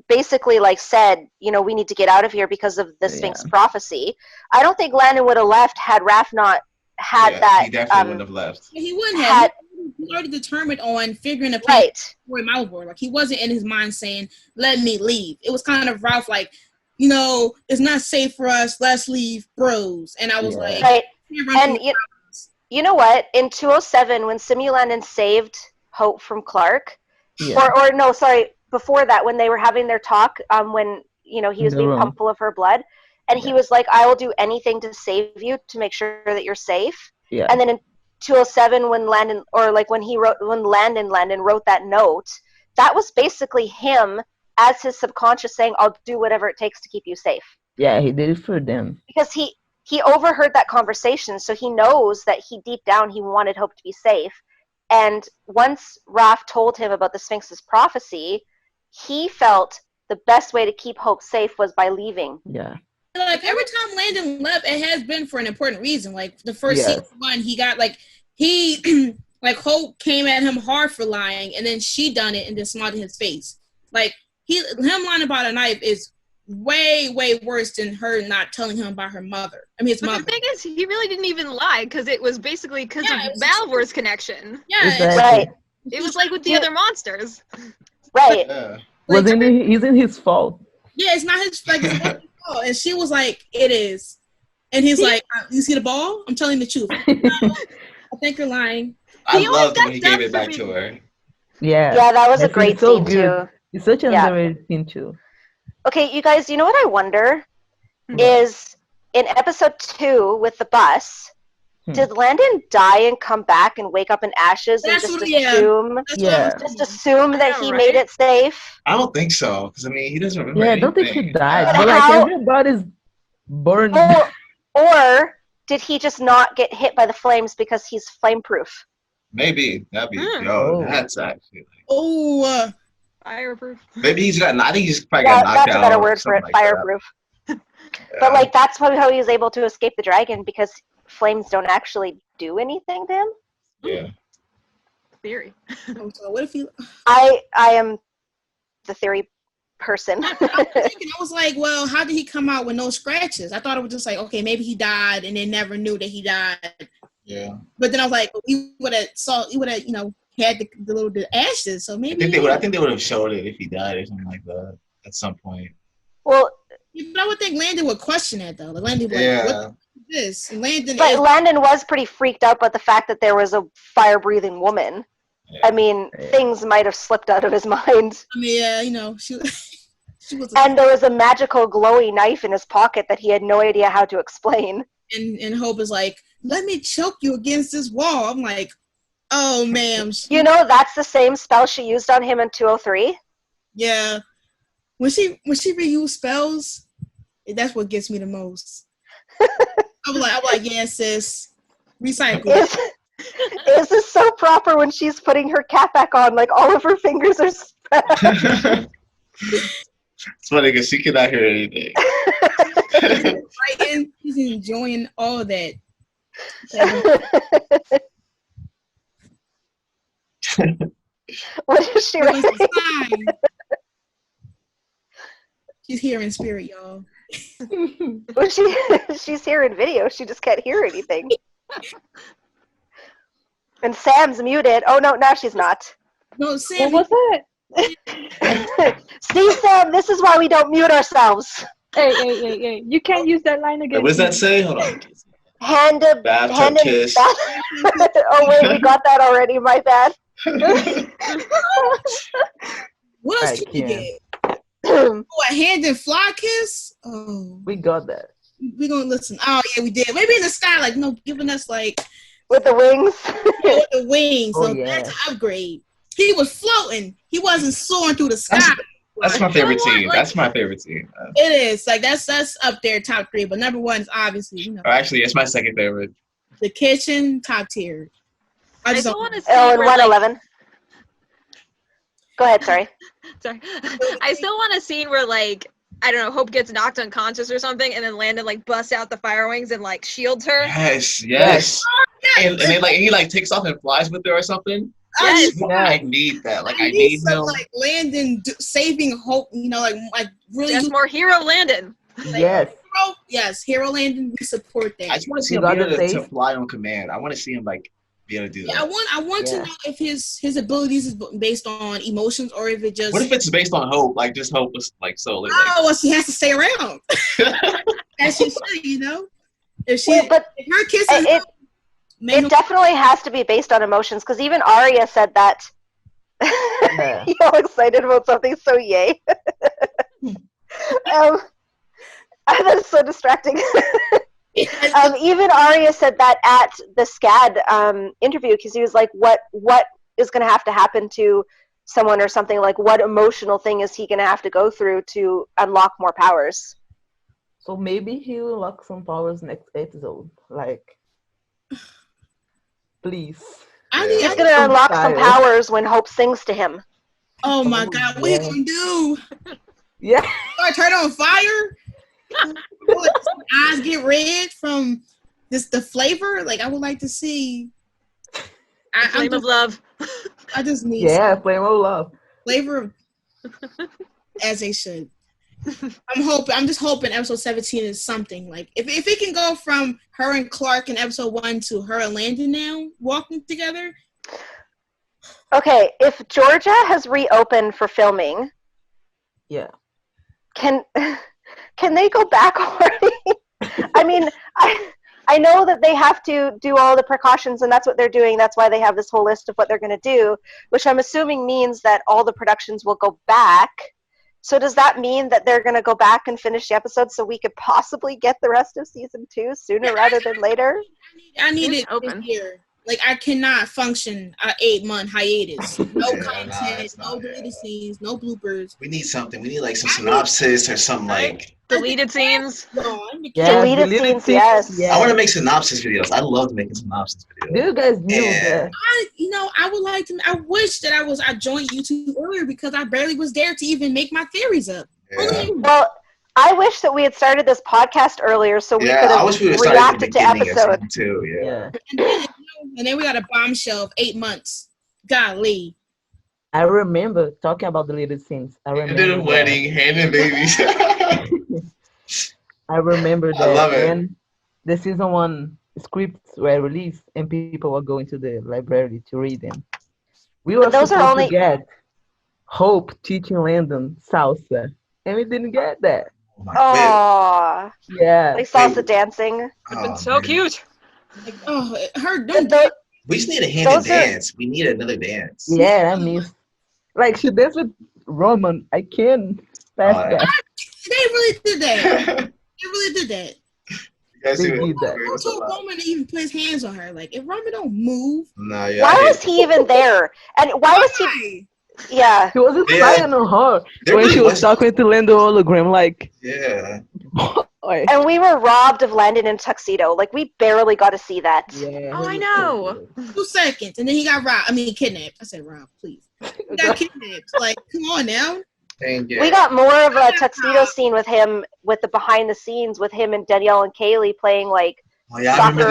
basically like said, you know, we need to get out of here because of the Sphinx Yeah. prophecy, I don't think Landon would have left had Raph not had that. He definitely wouldn't have left. He wouldn't Had- have. He already determined on figuring a plan Right. for him outboard. Like he wasn't in his mind saying, "Let me leave." It was kind of Ralph, like, you know, it's not safe for us. Let's leave, bros. And I was like, Right. "Can't run And from the you know what? In 207, when Simulandon saved Hope from Clark, Yeah. or no, sorry, before that, when they were having their talk, when you know he was In the being room. pumped full of her blood, and he Yeah. was like, "I will do anything to save you to make sure that you're safe." Yeah. And then in 207, when Landon, or like when Landon wrote that note, that was basically him as his subconscious saying, "I'll do whatever it takes to keep you safe." Yeah, he did it for them. Because he overheard that conversation, so he knows that he deep down he wanted Hope to be safe. And once Raph told him about the Sphinx's prophecy, he felt the best way to keep Hope safe was by leaving. Yeah. like every time Landon left, it has been for an important reason. Like the first Yes. season one, he got like he like Hope came at him hard for lying, and then she done it and then smiled in his face. Like him lying about a knife is way worse than her not telling him about her mother. I mean, his But mother. the thing is, he really didn't even lie because it was basically because Yeah, it of was- Malvor's connection. Yeah, Exactly. Right. It was like with the Yeah. other monsters. Right. Yeah. Isn't his fault? yeah, it's not his like it's not his fault. And she was like, "It is," and he's like, "You see the ball? I'm telling the truth." No, I think you're lying. I He always loved when got he gave done it for back me. to her. Yeah. Yeah, that was a That great seems so scene good. too. It's such an Yeah. underrated scene too. Okay, you guys, you know what I wonder Hmm. is in episode 2 with the bus, did Landon die and come back and wake up in ashes and That's just what- yeah. assume That's Yeah. what I was just assume that I know, he right? made it safe? I don't think so, because I mean he doesn't remember Yeah, I anything. don't think he died. But But like how- everybody's burned. Or did he just not get hit by the flames because he's flameproof? Maybe that'd be Hmm. Oh. that's actually Oh, Fireproof. maybe he's got. I think he's probably Yeah, got knocked that's out. a better word for it, something like that. fireproof. Yeah. But like that's probably how he was able to escape the dragon, because flames don't actually do anything to him. Yeah. Theory. so what if he? I am the theory person. I was like, well, how did he come out with no scratches? I thought it was just like, okay, maybe he died and they never knew that he died. Yeah. But then I was like, he would have had the ashes. So I maybe. think they would have showed it if he died or something like that at some point. Well, But I would think Landon would question that though. Like, Landon would be like, Yeah. what is this? And Landon but is Landon was pretty freaked out by the fact that there was a fire-breathing woman. I mean, Yeah. things might have slipped out of his mind. I mean, yeah, she she was And there was a magical glowy knife in his pocket that he had no idea how to explain. and Hope is like, let me choke you against this wall. I'm like, oh ma'am. You know, that's the same spell she used on him in 203. Yeah. When she reused spells, that's what gets me the most. I'm like, yeah, sis. Recycle. Is this so proper when she's putting her cap back on? Like, all of her fingers are spread. It's funny because she cannot hear anything. Right in, she's enjoying all that. What is she It was writing? a sign. She's here in spirit, y'all. Well, she's here in video. She just can't hear anything. And Sam's muted. Oh, no, now she's not. No, Sam. What was that? See, Sam, this is why we don't mute ourselves. Hey. You can't use that line again. What does that say? Hold on. Bathtub kiss. Oh, wait, we got that already. My bad. What else I can you can't. get? Oh, a hand and fly kiss? Oh, We got that. we're going to listen. Oh, yeah, we did. Maybe in the sky, like, no, giving us, like, With the wings. with the wings. Oh, So yeah. that's an upgrade. He was floating. He wasn't soaring through the sky. That's my favorite You know what? team. Like, That's my favorite team. it is. Like, that's up there, top 3. But number 1 is obviously, Or actually, it's my second favorite. the kitchen, top tier. I I just still don't. want to see Oh, and where, like, 111. Go ahead, sorry. sorry. I still want a scene where, like, I don't know, Hope gets knocked unconscious or something, and then Landon like busts out the fire wings and like shields her. Yes. And then like he like takes off and flies with her or something. Yes. I need that. Like I need need some him. like Landon saving Hope. You know, like really. Just more hero Landon. Yes. Hero, yes, Hero Landon. We support that. I just want to see You him be got able the to taste? fly on command. I want to see him like be able to do Yeah, that. I want to Yeah. know if his abilities is based on emotions or if it just. What if it's based on hope? Like just hope was like solely. Oh, well, she has to stay around. As she should, you know. If she, Well, but if her kisses, it definitely has to be based on emotions because even Arya said that. Yeah. You're all excited about something, so yay. That's so distracting. Even Arya said that at the SCAD interview because he was like, what is going to happen to someone or something? Like, what emotional thing is he going to have to go through to unlock more powers? So maybe he will unlock some powers next episode. Like, please. He's going to unlock some powers when Hope sings to him. Oh my God, what are you gonna do? Yeah. Turn on fire? Eyes get red from the flavor? Like I would like to see. Flame of love. I just need flame of love. Flavor as they should. I'm just hoping episode 17 is something like if it can go from her and Clark in episode 1 to her and Landon now walking together. Okay, if Georgia has reopened for filming, yeah, can they go back already? I mean, I know that they have to do all the precautions, and that's what they're doing. That's why they have this whole list of what they're going to do, which I'm assuming means that all the productions will go back. So does that mean that they're going to go back and finish the episode so we could possibly get the rest of season 2 sooner rather than later? I need it open here. Like, I cannot function an 8-month hiatus. No content, no deleted scenes, no bloopers. We need something. We need like some synopsis or some like deleted scenes. Deleted scenes, yes. I want to make synopsis videos. I love making synopsis videos. You guys knew that. I would like to. I wish that I joined YouTube earlier because I barely was there to even make my theories up. Yeah. Well, I wish that we had started this podcast earlier so we could have reacted to episodes. Too. Yeah. And then we got a bombshell of 8 months. Golly. I remember talking about deleted scenes. I remember the wedding, handing babies. I remember that. I love it. When the season 1 scripts were released and people were going to the library to read them. We were supposed to get Hope teaching Landon salsa, and we didn't get that. Oh, yeah, like salsa dancing. It's been so cute. Like, her we just need a hand dance. We need another dance. Yeah, I mean, like she danced with Roman. I can't pass that. They really did that. They really did that. They did that. Who told Roman to even put his hands on her? Like, if Roman don't move, why was he even there? And why was he? Yeah, he wasn't spying on her when she was talking to Landon hologram. Like, yeah. And we were robbed of Landon in tuxedo. Like, we barely got to see that. Yeah. Oh, I know. 2 seconds, and then he got robbed. I mean, kidnapped. I said robbed, please. He got kidnapped. Like, come on now. We got more of a tuxedo scene with him, with the behind the scenes with him and Danielle and Kaylee playing like soccer,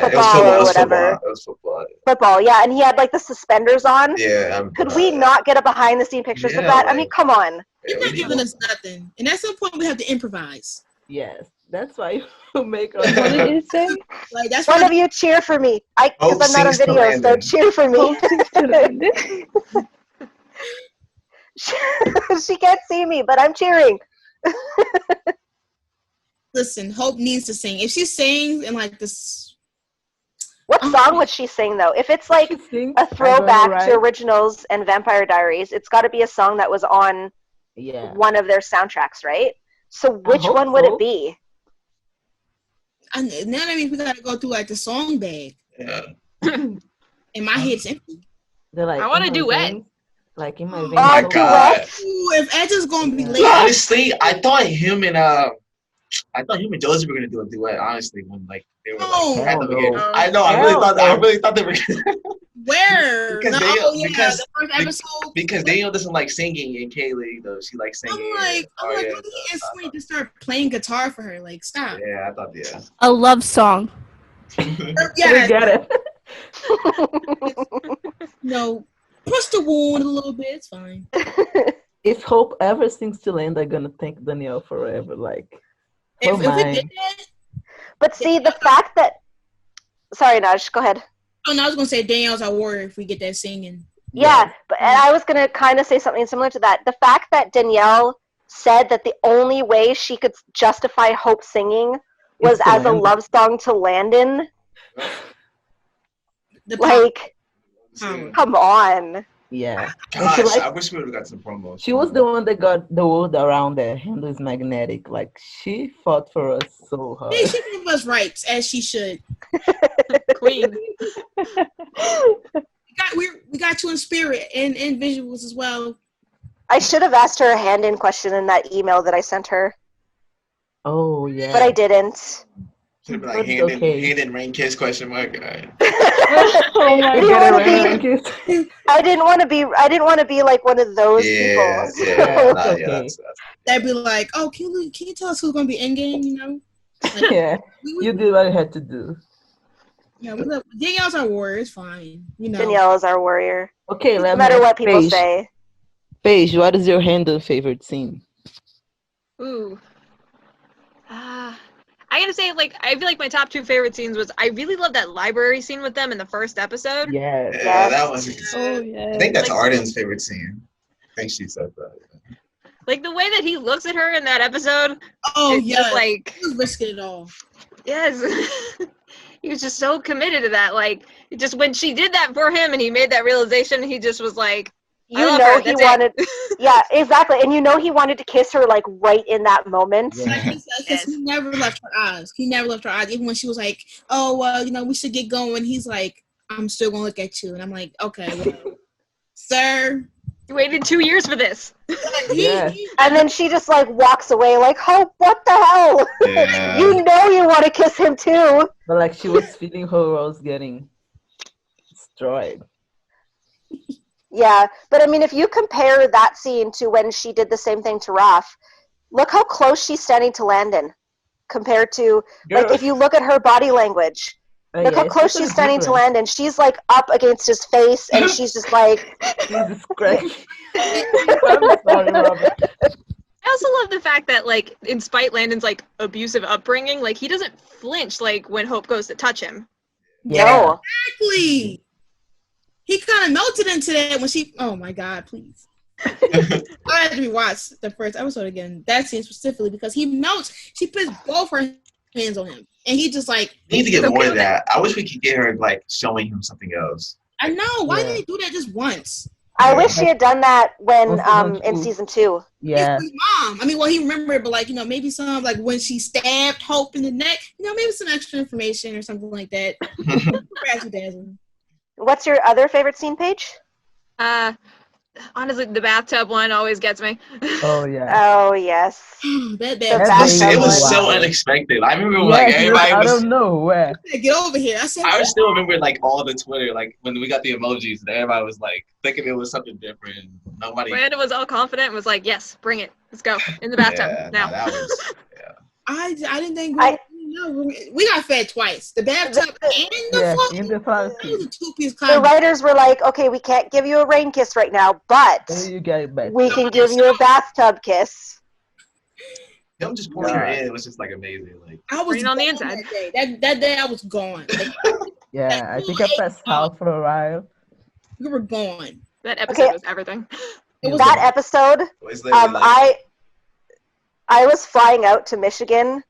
football, or whatever. It was football. Football, yeah, and he had like the suspenders on. Yeah. Could we not get a behind the scene pictures of that? I mean, come on. You're not giving us nothing, and at some point we have to improvise. Yes, that's why you make. What did it say? Like that's one of you cheer for me. Because I'm not on video, so cheer for me. She can't see me, but I'm cheering. Listen, Hope needs to sing. If she sings in like this, what song would she sing though? If it's like a throwback to originals and Vampire Diaries, it's got to be a song that was on one of their soundtracks, right? So which one would it be? And now that means we gotta go through like the song bag. Yeah. And my head's empty. I want to duet. Like in my veins. Oh my God. Ooh, if Edge is gonna be late. Honestly, I thought him and Josie were gonna do a duet. Honestly, when like they were like at the beginning. I know. I really thought they were. Where? Because the first episode. Because Daniel doesn't like singing, and Kaylee though she likes singing. I'm like, it's sweet to start playing guitar for her. Like, stop. Yeah, I thought a love song. Yeah, we get it. No, push the wound a little bit. It's fine. If Hope ever sings to Land, I'm gonna thank Danielle forever. Like, her If we mind. did that, But see, the fact that sorry, Naj, go ahead. oh no, I was gonna say Danielle's our warrior if we get that singing. Yeah, but and I was gonna kind of say something similar to that. The fact that Danielle said that the only way she could justify Hope singing was It's to as a Landon. love song to Landon. The power. Like, come on. Yeah. And she, Gosh, like, I wish we would have got some promos. she was the one that got the word around that handle is magnetic. Like, she fought for us so hard. Hey, she gave us rights as she should. Queen. We got you in spirit and visuals as well. I should have asked her a hand-in question in that email that I sent her, Oh, yeah. but I didn't. Should have been like It's okay. hand in rain kiss question mark. All right. Oh my You You don't get wanna a be- ring kiss? I didn't want to be like one of those Yeah, people. yeah, So- nah, yeah, Okay. that's They'd be like, "Oh, can you tell us who's gonna be in game?" You know, like, Yeah. we, You did what you had to do. yeah, we love, Danielle's our warrior. It's fine. You know, Danielle is our warrior, Okay, no let me matter ask what people Paige. say. Paige, what is your handle favorite scene? Ooh. I gotta say, like, I feel like my top two favorite scenes was I really love that library scene with them in the first episode. Yes. yeah, Yes. that was. Oh yeah. I think that's Like- Arden's favorite scene. I think she said that. Like the way that he looks at her in that episode. oh it's yeah, just like he was risking it all. yes. He was just so committed to that. Like just when she did that for him and he made that realization, he just was like, I You love know her, he that's it. wanted, yeah, exactly, and you know he wanted to kiss her like right in that moment. Yeah. Like he said, 'cause he never left her eyes. He never left her eyes. Even when she was like, "Oh, well, you know, we should get going," he's like, "I'm still gonna look at you," and I'm like, "Okay, well, sir." You waited 2 years for this. Yeah. And then she just like walks away like, Hope, what the hell? Yeah. You know you want to kiss him too. But like she was feeling her rose getting destroyed. Yeah, but I mean, if you compare that scene to when she did the same thing to Raph, look how close she's standing to Landon compared to, like, Girl. if you look at her body language. Look how it's close totally she's standing to different. Landon. She's like up against his face, and she's just like, Jesus Christ. I'm sorry, Robyn. I also love the fact that, like, in spite Landon's like abusive upbringing, like he doesn't flinch like when Hope goes to touch him. Yeah. no. Exactly. He kind of melted into that when she. Oh my God! Please. I had to rewatch the first episode again. That scene specifically because he melts. She puts both her hands on him, and he just like. We need to get Okay more of with that. I wish we could get her like showing him something else. I know. Why Yeah. didn't he do that just once? I wish she had done that when On season in two. season 2. Yeah. His mom. I mean, well, he remembered, but like, you know, maybe some like when she stabbed Hope in the neck. You know, maybe some extra information or something like that. Razzle dazzle. What's your other favorite scene, Paige? Honestly, the bathtub one always gets me. Oh yeah. Oh yes. That The bad. bathtub It was one. so unexpected. I remember like Yes, everybody I was. don't know where. Get over here. I said, I still remember like all the Twitter, like when we got the emojis, and everybody was like thinking it was something different. Nobody. Miranda was all confident and was like, yes, bring it. Let's go. In the bathtub. Yeah, now. nah, that was. Yeah. I didn't think I- we got fed twice. The bathtub and the Yeah, fuck. in the That pharmacy. was a two-piece The combo. writers were like, okay, we can't give you a rain kiss right now, but Then you get it back. we can give you a bathtub kiss. Them just pouring her in was just like amazing. Like I was Green on the gone inside. That day. That day I was gone. Like, Yeah, I think I passed out for a while. we were gone. That episode Okay. was everything. It was That episode, it's literally I was flying out to Michigan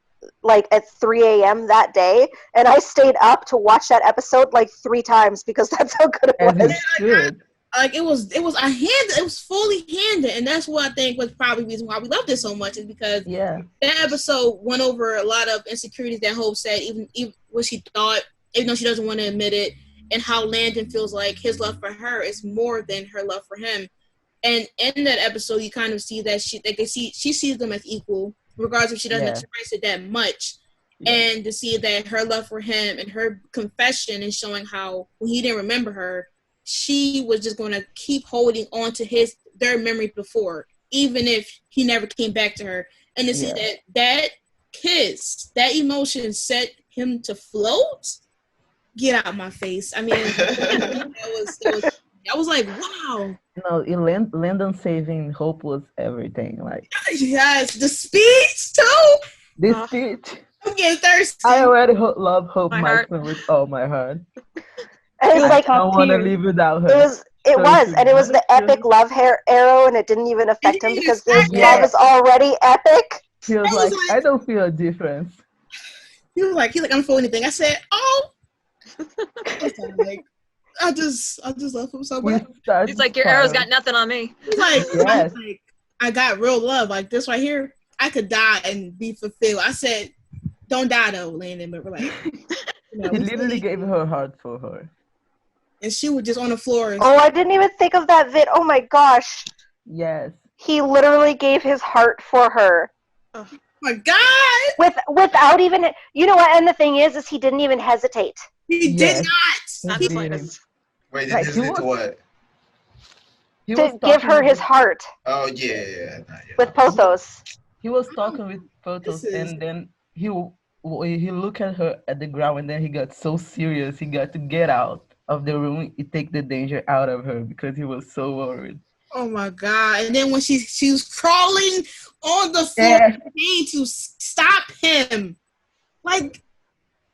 like at 3 a.m. that day, and I stayed up to watch that episode like 3 times because that's how good it As was. it should. like it was a hand. It was fully handed, and that's what I think was probably the reason why we loved it so much is because Yeah. that episode went over a lot of insecurities that Hope said, even what she thought, even though she doesn't want to admit it, and how Landon feels like his love for her is more than her love for him. And in that episode, you kind of see that she sees them as equal, regardless if she doesn't Yeah. express it that much. Yeah. And to see that her love for him and her confession and showing how when he didn't remember her, she was just going to keep holding on to their memory before, even if he never came back to her. And to see that kiss, that emotion set him to float. get out my face. I mean, I was like, wow. No, Lyndon saving Hope was everything. Like Yes, the speech too. this speech. I'm getting thirsty. I already love Hope My heart. Maxson with all my heart. And it's was like I don't want to tier. live without her. it was and it was the epic love arrow, and it didn't even affect him because his love is already epic. He was like, I don't feel a difference. He was like, I don't feel anything. I said, oh. Like, I just love him so much. He's like, your arrow's got nothing on me. He's like, Yes. I got real love. Like this right here, I could die and be fulfilled. I said, don't die though, Landon. But we're like, He literally gave her heart for her. And she was just on the floor. Oh, I didn't even think of that vid. Oh my gosh. Yes. He literally gave his heart for her. Oh my God. Without even, you know what? And the thing is he didn't even hesitate. He did not. Not He the slightest. Wait, Right, this is to what? He To was give her talking his heart Oh yeah. with Pothos. He was talking with photos, This is- and then he looked at her at the ground, and then he got so serious. He got to get out of the room and take the danger out of her because he was so worried. Oh my God. And then when she was crawling on the floor Yeah. trying to stop him. Like,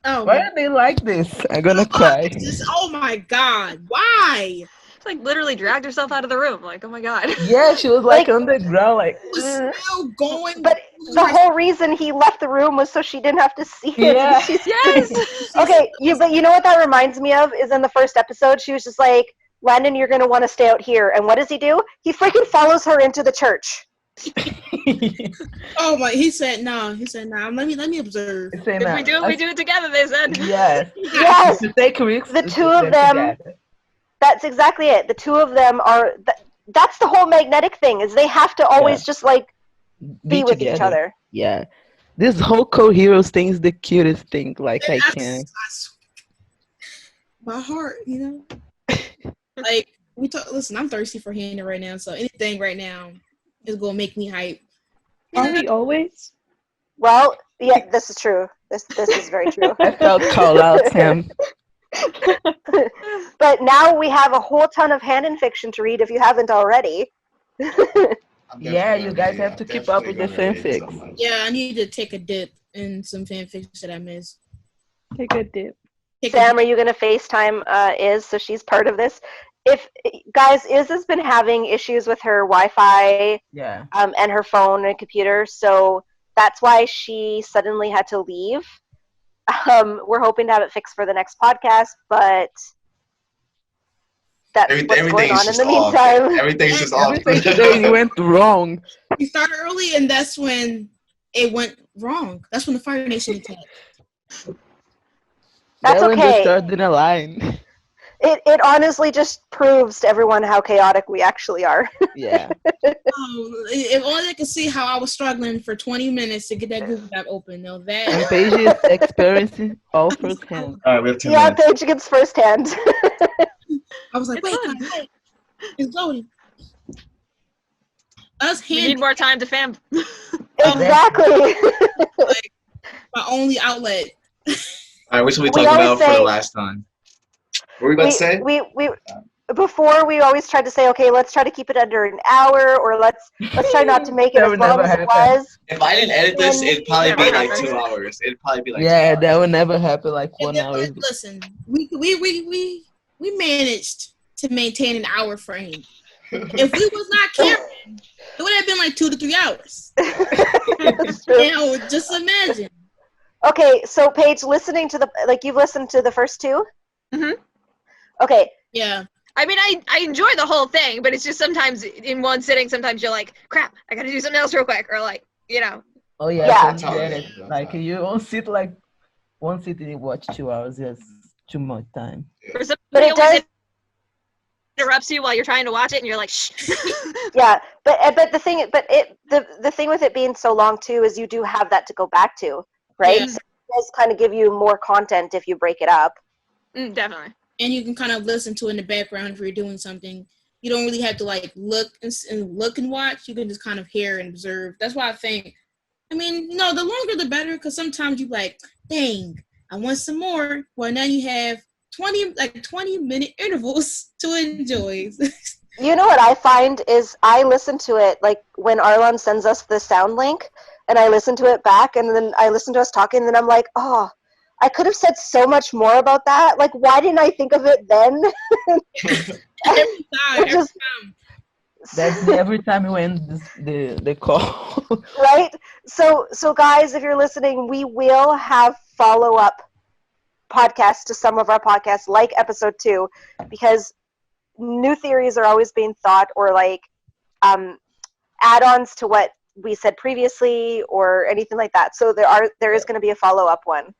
oh Why my are they like this? I'm gonna cry. Oh my God. Why? It's like literally dragged herself out of the room. Like, oh my God. Yeah, she was like on the ground, like. It was still going. But the whole reason he left the room was so she didn't have to see it. Yeah. Yes. Okay, but you know what that reminds me of is in the first episode, she was just like, Landon, you're going to want to stay out here. And what does he do? He freaking follows her into the church. Oh my! He said no. Let me observe. Say If now, we do it, we do it together, they said. Yes. Yes, To take risks. the we two take of them, together. that's exactly it. The two of them are, that's the whole magnetic thing, is they have to always just like be with each together. other. Yeah. This whole co-heroes thing is the cutest thing. Like, I can't. My heart, you know. Like listen, I'm thirsty for Hannah right now, so anything right now is gonna make me hype. Are we always? Well, yeah, this is true. This is very true. I felt call out, Sam. But now we have a whole ton of Handon fiction to read if you haven't already. Yeah, you guys have to keep up with the fanfics. Yeah, I need to take a dip in some fanfics that I missed. Take a dip. Sam, are you going to FaceTime Iz so she's part of this? If guys, Iz has been having issues with her Wi-Fi Yeah. and her phone and computer, so that's why she suddenly had to leave. We're hoping to have it fixed for the next podcast, but that's what's going on in the meantime. Everything's just off. Everything today went wrong. We started early, and that's when it went wrong. That's when the Fire Nation attacked. That's When they okay. started a line. It honestly just proves to everyone how chaotic we actually are. Yeah. If only they could see how I was struggling for 20 minutes to get that Google Doc open. Now And that Paige is experiencing all firsthand. All right, we have 10 Yeah, minutes. Paige gets firsthand. I was like, It's wait, it's loading. Us We need hand more time to fan. Exactly. my only outlet. All right, what should we We talk always about for say- the last time? What were we about to say? we before we always tried to say, okay, let's try to keep it under an hour, or let's try not to make it That as would long never as it happen. was. If I didn't edit this, it'd probably Never be like happened. 2 hours. It'd probably be like Yeah, 2 that hours. would never happen. Like And 1 then, hour. listen, we managed to maintain an hour frame. If we was not caring, it would have been like 2 to 3 hours. That's true. Now, just imagine. Okay, so Paige, listening to you've listened to the first two? Mhm. Okay, Yeah. I mean, I enjoy the whole thing, but it's just sometimes in one sitting, sometimes you're like, crap, I gotta do something else real quick. Or like, you know. Oh yeah, Yeah. I totally get it. Like you won't sit like one sitting and watch 2 hours. That's too much time. Or but somebody it always does. interrupts you while you're trying to watch it and you're like, shh. Yeah, but the thing the thing with it being so long too is you do have that to go back to, right? Yeah. So it does kind of give you more content if you break it up. Definitely. And you can kind of listen to it in the background if you're doing something. You don't really have to like look and watch. You can just kind of hear and observe. That's why I think, I mean, the longer the better, because sometimes you like, dang, I want some more. Well, now you have 20-minute intervals to enjoy. You know what I find is I listen to it like when Arlon sends us the sound link, and I listen to it back, and then I listen to us talking, and then I'm like, oh, I could have said so much more about that. Like, why didn't I think of it then? every time. That's every time we end the call. Right? So guys, if you're listening, we will have follow-up podcasts to some of our podcasts, like episode 2, because new theories are always being thought, or like add-ons to what we said previously, or anything like that. So there is going to be a follow-up one.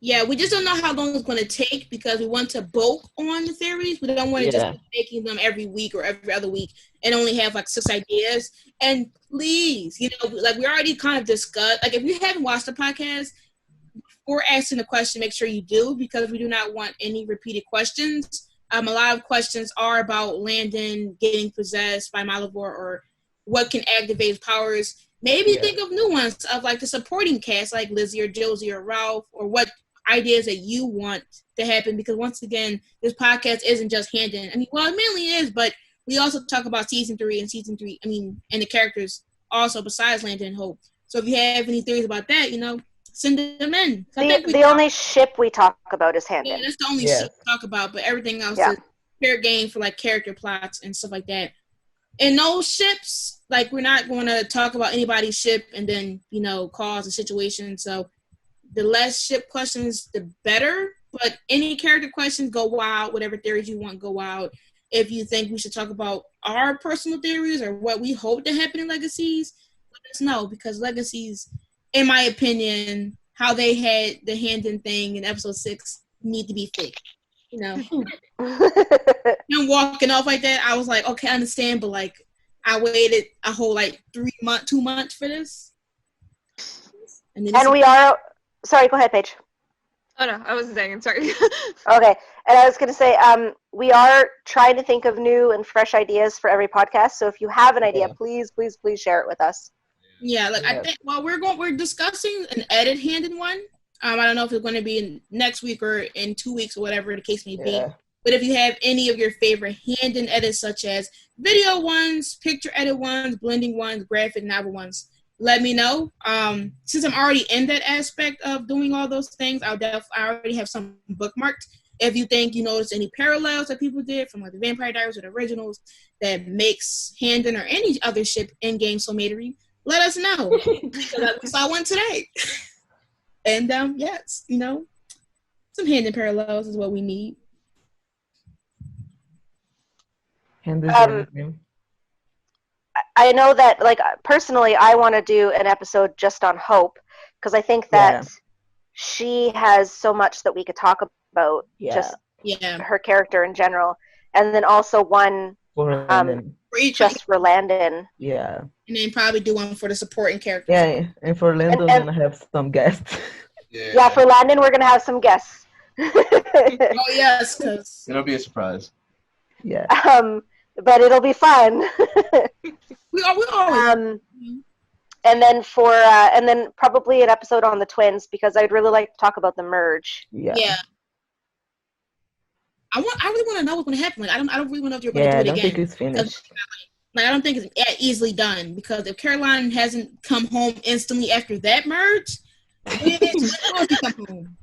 Yeah, we just don't know how long it's going to take because we want to bulk on the theories. We don't want to just be making them every week or every other week and only have like 6 ideas. And please, like we already kind of discussed, like if you haven't watched the podcast, before asking the question, make sure you do, because we do not want any repeated questions. A lot of questions are about Landon getting possessed by Malivore, or what can activate his powers. Maybe think of new ones of like the supporting cast, like Lizzie or Josie or Ralph, or what ideas that you want to happen. Because once again, this podcast isn't just Handon. I mean, well, it mainly is, but we also talk about season 3 and the characters also besides Landon and Hope. So if you have any theories about that, send them in. The only ship we talk about is Handon. Yeah, that's the only ship we talk about, but everything else is fair game for like character plots and stuff like that. And those ships, like we're not going to talk about anybody's ship and then, cause a situation. So the less ship questions, the better. But any character questions, go wild. Whatever theories you want, go wild. If you think we should talk about our personal theories or what we hope to happen in Legacies, let us know, because Legacies, in my opinion, how they had the Handon thing in episode 6 need to be fixed. Him walking off like that, I was like, okay, I understand, but like I waited a whole like 2 months for this. And we are sorry, go ahead, Paige. Oh no, I wasn't saying, sorry. Okay. And I was gonna say, we are trying to think of new and fresh ideas for every podcast. So if you have an idea, please share it with us. Yeah, like I think we're discussing an edit Handon one. I don't know if it's going to be in next week or in 2 weeks or whatever the case may be. But if you have any of your favorite Handon edits, such as video ones, picture edit ones, blending ones, graphic novel ones, let me know. Since I'm already in that aspect of doing all those things, I already have some bookmarked. If you think you notice any parallels that people did from like the Vampire Diaries or the originals that makes Handon or any other ship in game Soulmatery, let us know. Because I saw one today. And yes, some Handon parallels is what we need. I know that, like, personally, I want to do an episode just on Hope, because I think that she has so much that we could talk about, just her character in general, and then also one just for Landon. Yeah. And then probably do one for the supporting characters. Yeah, and for Landon, we're going to have some guests. Yeah, for Landon, we're going to have some guests. Oh, yes, because it'll be a surprise. Yeah. But it'll be fun. we always. And then and then probably an episode on the twins, because I'd really like to talk about the merge. Yeah. I really want to know what's going to happen. Like, I don't really want to know if you're going to do it again. I don't think it's finished. Like, I don't think it's easily done, because if Caroline hasn't come home instantly after that merge, when will she come home?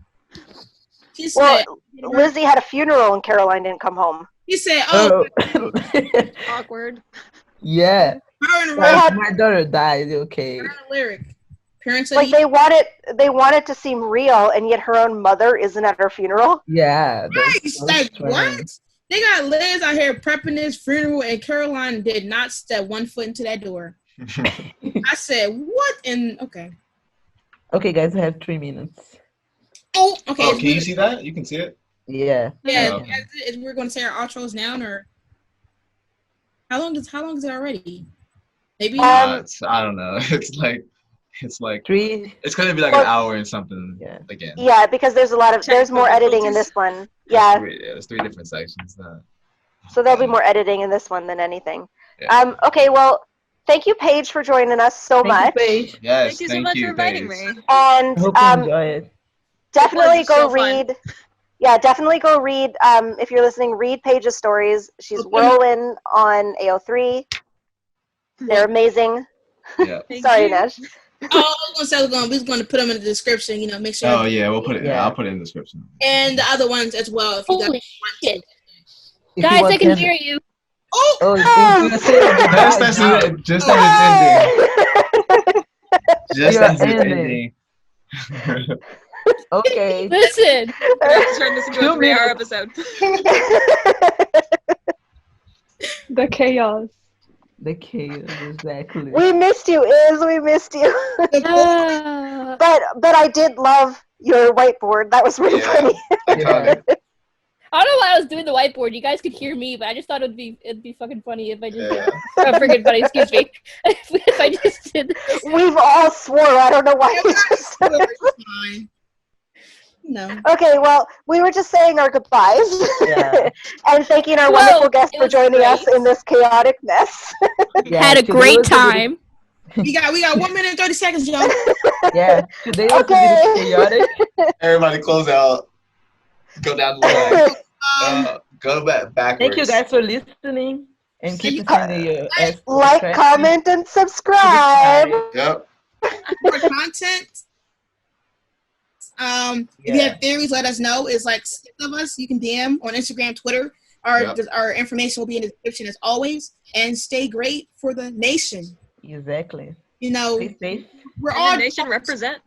She said, Lizzie had a funeral and Caroline didn't come home. He said, awkward. Yeah. My daughter died, okay. Lyric. Parents like they wanted to seem real, and yet her own mother isn't at her funeral. Yeah. Nice. Like, what? They got Liz out here prepping this funeral, and Caroline did not step 1 foot into that door. I said, what? And okay. Okay, guys, I have 3 minutes. Oh, okay. Oh, can you see that? You can see it? Yeah. Yeah. We're going to say our outros now, or how long is it already? Maybe. I don't know. It's like 3. It's gonna be like an hour and something again. Yeah, because there's more editing in this one. Yeah. There's 3 different sections. So there'll be more editing in this one than anything. Yeah. Okay. Well, thank you, Paige, for joining us so much. Paige. Yes. Thank you so much for inviting me. And I hope you enjoy it. Definitely go read. Yeah, definitely go read. If you're listening, read Paige's stories. She's whirlwind on AO3. They're amazing. Yeah. Sorry, Nash. Oh, I was gonna say we was gonna put them in the description. Make sure. Oh yeah, we'll put it. Yeah. I'll put it in the description. And the other ones as well. If you Holy guys want shit. If you Guys, want I can them- hear you. Oh, Oh, you can say it goodbye. Just as it's ending. Just You're as it's ending. ending. Okay. Listen. We're gonna have to turn this into a 2 3-hour minutes. episode. The chaos. The chaos, exactly. We missed you, Iz. We missed you. Uh, but I did love your whiteboard. That was really Yeah. funny. Iconic. I don't know why I was doing the whiteboard. You guys could hear me, but I just thought it'd be fucking funny if I just Yeah. freaking funny. Excuse me. If I just did this. We've all swore. I don't know why we just. it's fine. No. Okay, well, we were just saying our goodbyes Yeah. and thanking our Whoa, wonderful guests it for was joining us great. in this chaotic mess. Yeah, Had a today great was a bit- time. We got 1 minute and 30 seconds, y'all. Yeah, today was Okay. a bit chaotic. Everybody, close out. Go down the line. Go backwards. Thank you guys for listening and keep sending your Like, questions. comment, and subscribe. Yep. More content. If you Yeah. have theories, let us know. It's like 6 of us. You can DM on Instagram, Twitter. Our information will be in the description as always. And stay great for the nation. Exactly. We're And all the nation represent.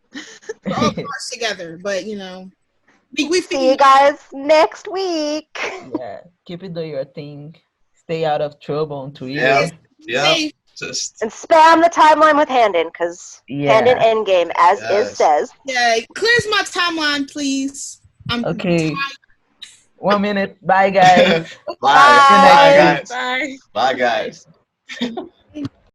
we're all parts together, but we See you guys next week. Yeah, keep it doing your thing. Stay out of trouble on Twitter. Yeah. Yep. Hey, Just And spam the timeline with Handin, because Handin Yeah. endgame, as Iz Yes. says. yeah, clears my timeline, please. I'm Okay. 1 minute. Bye, guys. bye. Bye, Bye. guys. Bye. Bye, guys.